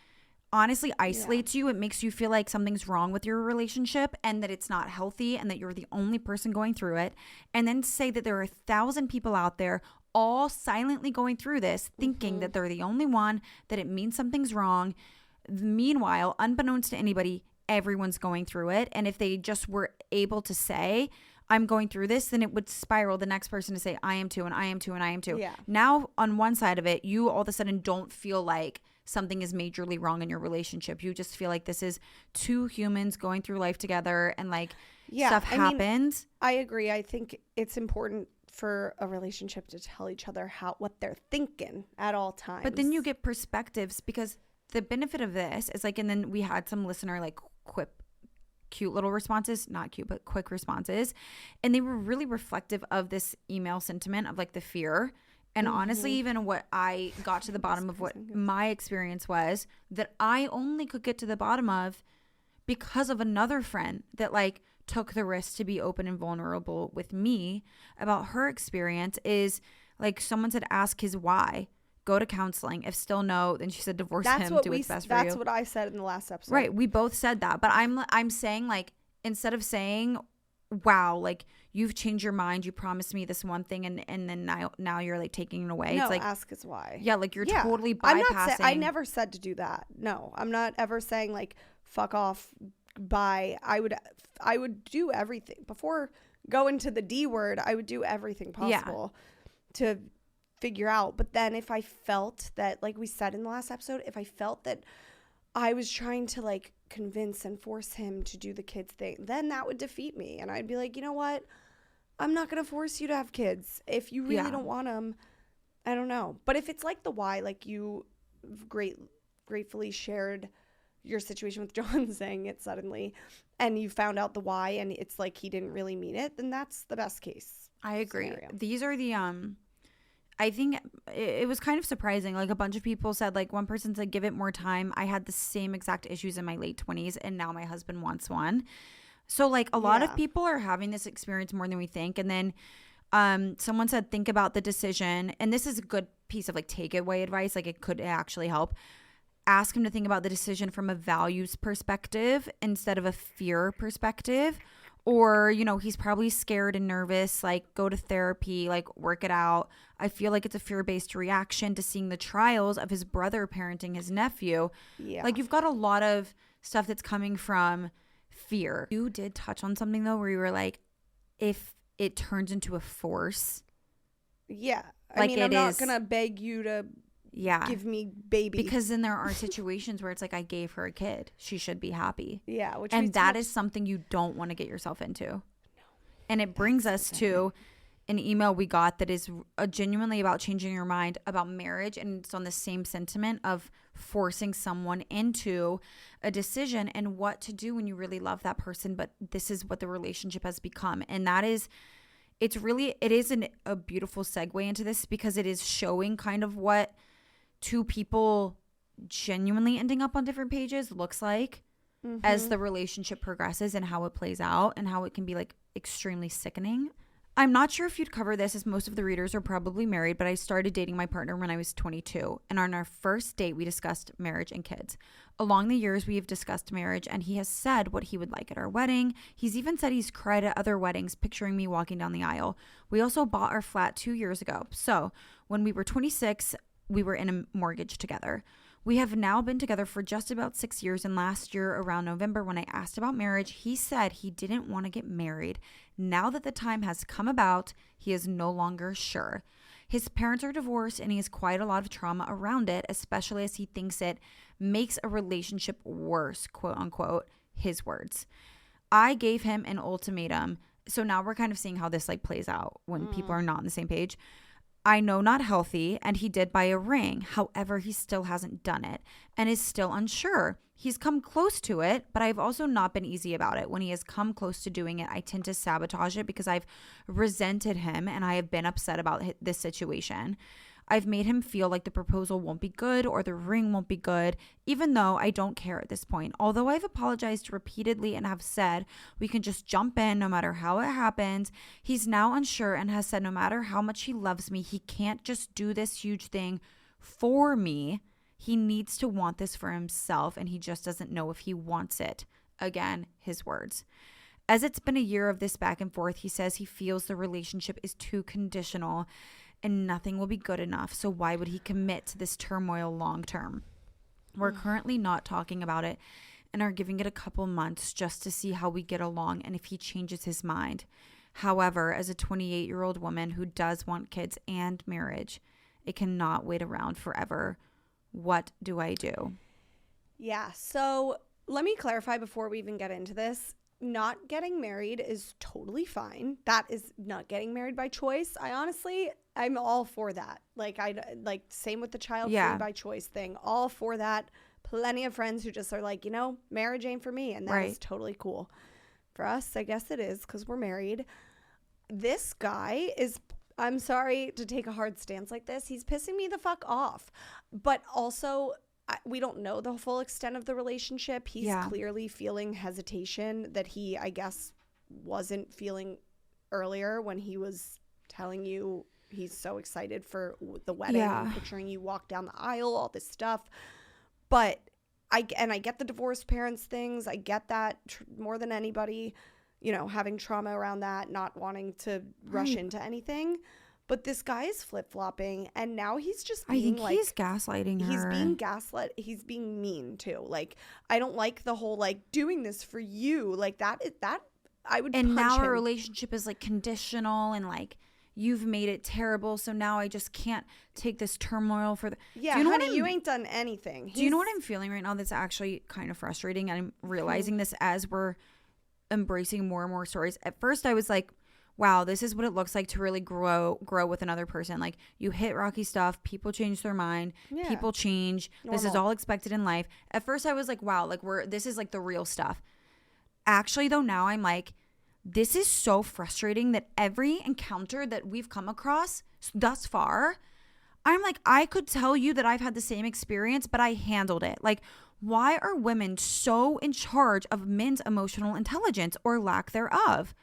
honestly isolates you. It makes you feel like something's wrong with your relationship and that it's not healthy and that you're the only person going through it. And then say that there are 1,000 people out there all silently going through this, thinking that they're the only one, that it means something's wrong. Meanwhile, unbeknownst to anybody, everyone's going through it. And if they just were able to say, I'm going through this, then it would spiral the next person to say, I am too, and I am too, and I am too. Yeah. Now, on one side of it, you all of a sudden don't feel like something is majorly wrong in your relationship. You just feel like this is 2 humans going through life together, and like stuff happens. I agree. I think it's important for a relationship to tell each other what they're thinking at all times. But then you get perspectives, because the benefit of this is like, and then we had some listener like cute little responses, not cute, but quick responses. And they were really reflective of this email sentiment of like the fear. And honestly, even what I got to the bottom of what my experience was, that I only could get to the bottom of because of another friend that like took the risk to be open and vulnerable with me about her experience, is like someone said, ask his why. Go to counseling. If still no, then she said divorce him. Do what's best for you. That's what I said in the last episode. Right. We both said that. But I'm saying, like, instead of saying, wow, like you've changed your mind, you promised me this one thing, and then now you're like taking it away. No, it's like, ask us why. Yeah, like you're totally bypassing. I never said to do that. No, I'm not ever saying like fuck off. Bye. I would do everything before going to the D word. I would do everything possible to figure out. But then if I felt that, like we said in the last episode, if I felt that I was trying to like convince and force him to do the kids thing, then that would defeat me. And I'd be like, you know what? I'm not going to force you to have kids. If you really don't want them, I don't know. But if it's like the why, like you gratefully shared your situation with John saying it suddenly, and you found out the why, and it's like he didn't really mean it, then that's the best case. I agree. Scenario. These are the I think it was kind of surprising. Like a bunch of people said, like one person said, give it more time. I had the same exact issues in my late 20s, and now my husband wants one. So like a lot of people are having this experience more than we think. And then someone said, think about the decision. And this is a good piece of like takeaway advice. Like it could actually help. Ask him to think about the decision from a values perspective instead of a fear perspective. Or, you know, he's probably scared and nervous, like go to therapy, like work it out. I feel like it's a fear-based reaction to seeing the trials of his brother parenting his nephew. Yeah. Like you've got a lot of stuff that's coming from fear. You did touch on something though where you were like, if it turns into a force. Yeah. I mean, I'm not going to beg you to give me baby. Because then there are situations where it's like, I gave her a kid. She should be happy. Yeah. And that is something you don't want to get yourself into. No. And it brings us to an email we got that is genuinely about changing your mind about marriage. And it's on the same sentiment of forcing someone into a decision and what to do when you really love that person. But this is what the relationship has become. And that is, it is a beautiful segue into this, because it is showing kind of what two people genuinely ending up on different pages looks like as the relationship progresses, and how it plays out, and how it can be like extremely sickening. I'm not sure if you'd cover this, as most of the readers are probably married, but I started dating my partner when I was 22, and on our first date we discussed marriage and kids. Along the years we have discussed marriage, and he has said what he would like at our wedding. He's even said he's cried at other weddings picturing me walking down the aisle. We also bought our flat 2 years ago. So when we were 26, we were in a mortgage together. We have now been together for just about 6 years, and last year around November, when I asked about marriage, he said he didn't want to get married. Now that the time has come about, he is no longer sure. His parents are divorced, and he has quite a lot of trauma around it, especially as he thinks it makes a relationship worse, quote unquote, his words. I gave him an ultimatum. So now we're kind of seeing how this like plays out when people are not on the same page. I know not healthy, and he did buy a ring. However, he still hasn't done it and is still unsure. He's come close to it, but I've also not been easy about it. When he has come close to doing it, I tend to sabotage it because I've resented him and I have been upset about this situation. I've made him feel like the proposal won't be good or the ring won't be good, even though I don't care at this point. Although I've apologized repeatedly and have said we can just jump in no matter how it happens, he's now unsure and has said no matter how much he loves me, he can't just do this huge thing for me. He needs to want this for himself, and he just doesn't know if he wants it. Again, his words. As it's been a year of this back and forth, he says he feels the relationship is too conditional and nothing will be good enough. So why would he commit to this turmoil long term? We're currently not talking about it and are giving it a couple months just to see how we get along and if he changes his mind. However, as a 28-year-old woman who does want kids and marriage, it cannot wait around forever. What do I do? Yeah, so let me clarify before we even get into this. Not getting married is totally fine. That is not getting married by choice. I'm all for that. Same with the child free by choice thing. All for that. Plenty of friends who just are like, marriage ain't for me. And that is totally cool. For us, I guess it is because we're married. This guy is I'm sorry to take a hard stance like this. He's pissing me the fuck off. But also, we don't know the full extent of the relationship. He's clearly feeling hesitation that he, I guess, wasn't feeling earlier when he was telling you he's so excited for the wedding and picturing you walk down the aisle, all this stuff. But I get the divorced parents things. I get that more than anybody, you know, having trauma around that, not wanting to rush into anything. But this guy is flip-flopping, and now he's just being he's gaslighting her. He's being gaslit. He's being mean too. Like, I don't like the whole like doing this for you. Like that I would punch him. And now our relationship is like conditional, and like you've made it terrible, so now I just can't take this turmoil for the... Yeah, you know honey, you ain't done anything. Do you know what I'm feeling right now that's actually kind of frustrating? And I'm realizing this as we're embracing more and more stories. At first, I was like, wow, this is what it looks like to really grow with another person. Like, you hit rocky stuff, people change their mind, people change. Normal. This is all expected in life. At first, I was like, wow, like this is like the real stuff. Actually, though, now I'm like, this is so frustrating that every encounter that we've come across thus far, I'm like, I could tell you that I've had the same experience, but I handled it. Like, why are women so in charge of men's emotional intelligence or lack thereof?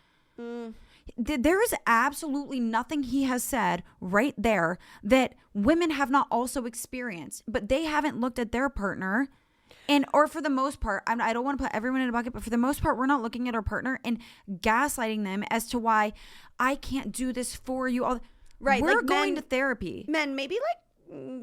There is absolutely nothing he has said right there that women have not also experienced, but they haven't looked at their partner. And, or for the most part, I don't want to put everyone in a bucket, but for the most part, we're not looking at our partner and gaslighting them as to why I can't do this for you. Right. We're like going to therapy. Men, maybe like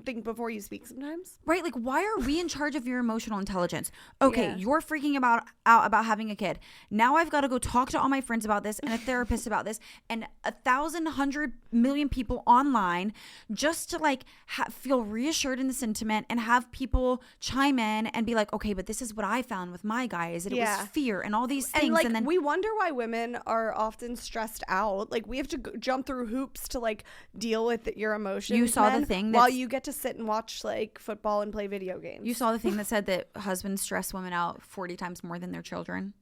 think before you speak sometimes. Right. Like, why are we in charge of your emotional intelligence? Okay. You're freaking out about having a kid. Now I've got to go talk to all my friends about this and a therapist about this and 1,100 million people online just to like feel reassured in the sentiment and have people chime in and be like, okay, but this is what I found with my guy is that it was fear and all these things. And like, and then we wonder why women are often stressed out. Like, we have to jump through hoops to like deal with your emotions. You saw the thing while you get to sit and watch like football and play video games. You saw the thing that said that husbands stress women out 40 times more than their children.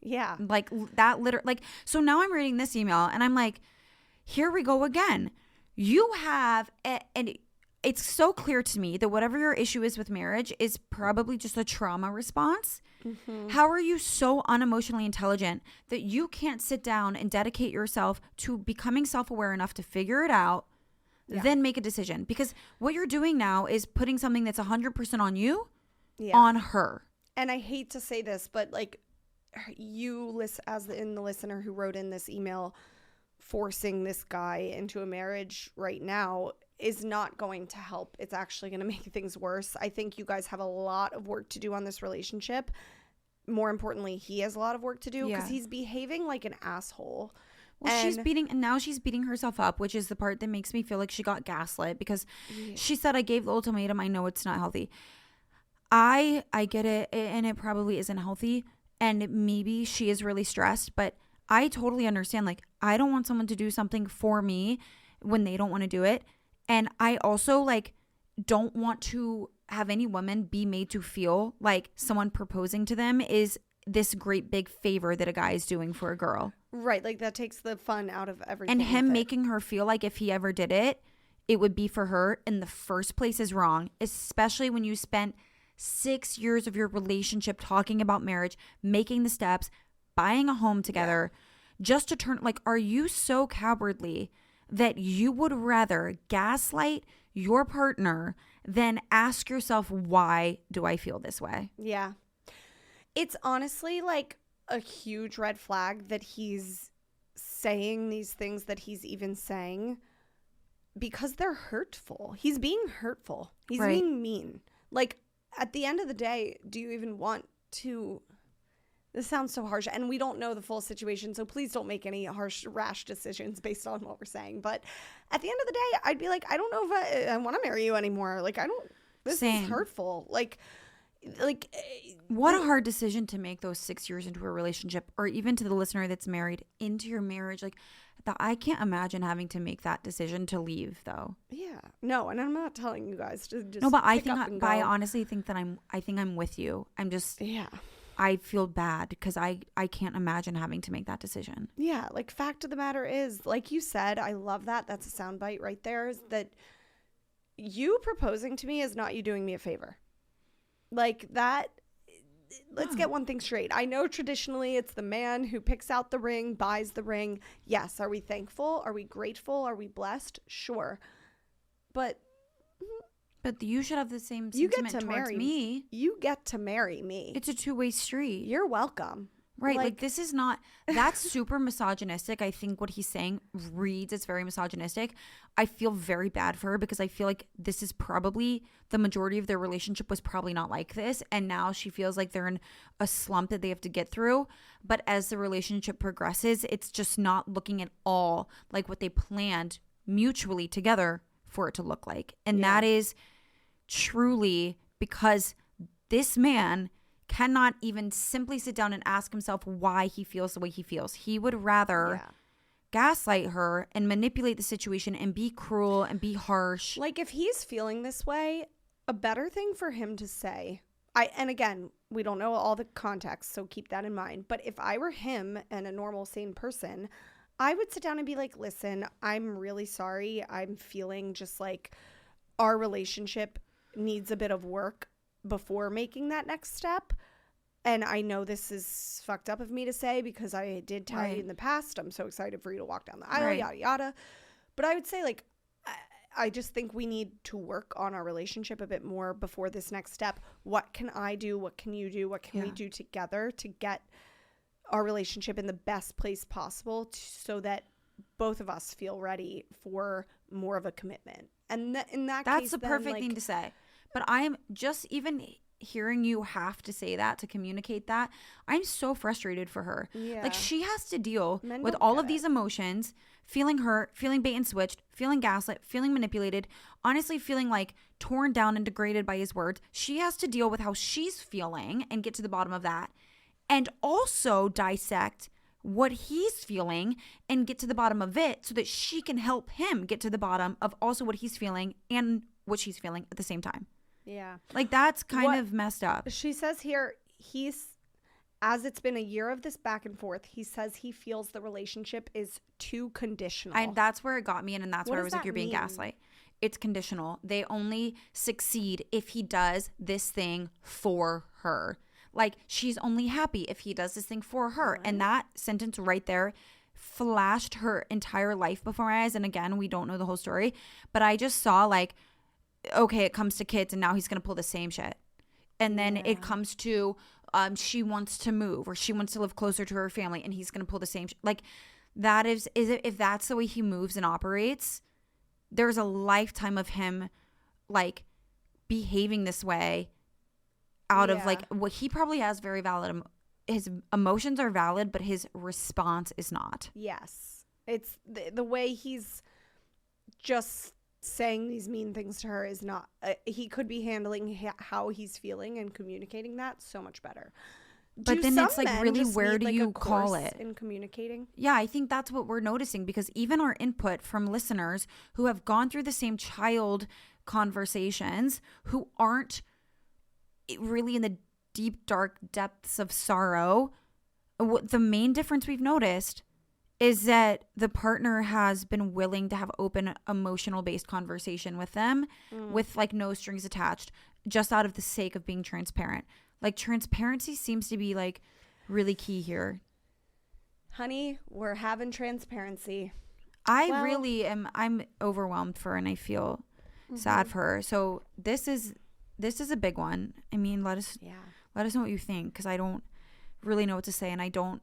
Yeah. Like that like, so now I'm reading this email and I'm like, here we go again. You have, and it's so clear to me that whatever your issue is with marriage is probably just a trauma response. Mm-hmm. How are you so unemotionally intelligent that you can't sit down and dedicate yourself to becoming self-aware enough to figure it out? Then make a decision, because what you're doing now is putting something that's 100% on you on her. And I hate to say this, but like you the listener who wrote in this email, forcing this guy into a marriage right now is not going to help. It's actually going to make things worse. I think you guys have a lot of work to do on this relationship. More importantly, he has a lot of work to do because he's behaving like an asshole. Well, she's beating herself up, which is the part that makes me feel like she got gaslit, because she said, I gave the ultimatum. I know it's not healthy. I get it, and it probably isn't healthy, and maybe she is really stressed, but I totally understand. Like, I don't want someone to do something for me when they don't want to do it, and I also like don't want to have any woman be made to feel like someone proposing to them is this great big favor that a guy is doing for a girl. Right, like that takes the fun out of everything. And him making her feel like if he ever did it, it would be for her in the first place is wrong, especially when you spent 6 years of your relationship talking about marriage, making the steps, buying a home together, just to turn, like, are you so cowardly that you would rather gaslight your partner than ask yourself, why do I feel this way? Yeah. It's honestly like a huge red flag that he's saying these things that he's even saying because they're hurtful. He's being hurtful. He's being mean. Like, at the end of the day, do you even want to... This sounds so harsh, and we don't know the full situation, so please don't make any harsh, rash decisions based on what we're saying. But at the end of the day, I'd be like, I don't know if I want to marry you anymore. Like, I don't... This is hurtful. Like what a hard decision to make those 6 years into a relationship, or even to the listener that's married into your marriage. Like, I can't imagine having to make that decision to leave, though. Yeah, no, and I'm not telling you guys to just no, but I honestly think that I'm with you. I'm just I feel bad because I can't imagine having to make that decision. Yeah, like fact of the matter is, like you said, I love that. That's a soundbite right there, is that you proposing to me is not you doing me a favor. Like that, let's get one thing straight. I know traditionally it's the man who picks out the ring, buys the ring. Yes, are we thankful? Are we grateful? Are we blessed? Sure. But you should have the same you sentiment get to towards marry me. You get to marry me. It's a two-way street. You're welcome. Right. Like this is not, that's super misogynistic. I think what he's saying reads, it's very misogynistic. I feel very bad for her because I feel like this is probably the majority of their relationship was probably not like this. And now she feels like they're in a slump that they have to get through. But as the relationship progresses, it's just not looking at all like what they planned mutually together for it to look like. And that is truly because this man cannot even simply sit down and ask himself why he feels the way he feels. He would rather gaslight her and manipulate the situation and be cruel and be harsh. Like if he's feeling this way, a better thing for him to say, and again, we don't know all the context, so keep that in mind. But if I were him and a normal, sane person, I would sit down and be like, listen, I'm really sorry. I'm feeling just like our relationship needs a bit of work before making that next step. And I know this is fucked up of me to say because I did tell you in the past, I'm so excited for you to walk down the aisle, yada, yada. But I would say like, I just think we need to work on our relationship a bit more before this next step. What can I do? What can you do? What can we do together to get our relationship in the best place possible so that both of us feel ready for more of a commitment? And in that case, that's the perfect thing to say. But I'm just even hearing you have to say that to communicate that. I'm so frustrated for her. Yeah. Like she has to deal with all of these emotions, feeling hurt, feeling bait and switched, feeling gaslit, feeling manipulated, honestly feeling like torn down and degraded by his words. She has to deal with how she's feeling and get to the bottom of that. And also dissect what he's feeling and get to the bottom of it so that she can help him get to the bottom of also what he's feeling and what she's feeling at the same time. Yeah. Like that's kind of messed up. She says here, as it's been a year of this back and forth, he says he feels the relationship is too conditional. And that's where it got me. And that's where I was like, you're being mean? gaslight. It's conditional. They only succeed if he does this thing for her. Like she's only happy if he does this thing for her. Right. And that sentence right there flashed her entire life before my eyes. And again, we don't know the whole story, but I just saw like, okay, it comes to kids and now he's going to pull the same shit. And then it comes to she wants to move or she wants to live closer to her family and he's going to pull the same shit. Like that is it, if that's the way he moves and operates, there's a lifetime of him like behaving this way out of like what he probably has very valid his emotions are valid, but his response is not. Yes. It's the way he's just saying these mean things to her is not he could be handling how he's feeling and communicating that so much better. But then it's like, really, where do you call it in communicating? Yeah, I think that's what we're noticing because even our input from listeners who have gone through the same child conversations, who aren't really in the deep dark depths of sorrow, the main difference we've noticed is that the partner has been willing to have open emotional based conversation with them with like no strings attached, just out of the sake of being transparent. Like transparency seems to be like really key here. Honey, we're having transparency. Really am. I'm overwhelmed for her and I feel sad for her. So this is a big one. I mean, let us know what you think because I don't really know what to say and I don't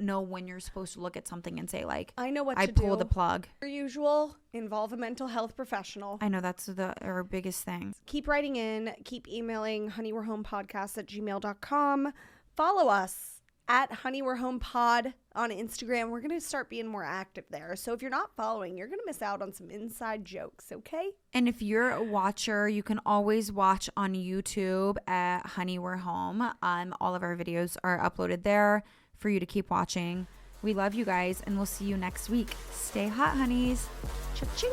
know when you're supposed to look at something and say like, I know what I to do. pull the plug. As usual, involve a mental health professional. I know that's our biggest thing. Keep writing in, keep emailing honeywe'rehomepodcast@gmail.com. Follow us at honeywe'rehomepod on Instagram. We're going to start being more active there. So if you're not following, you're going to miss out on some inside jokes, okay? And if you're a watcher, you can always watch on YouTube at Honey We're Home. All of our videos are uploaded there for you to keep watching. We love you guys and we'll see you next week. Stay hot, honeys. Cha-ching.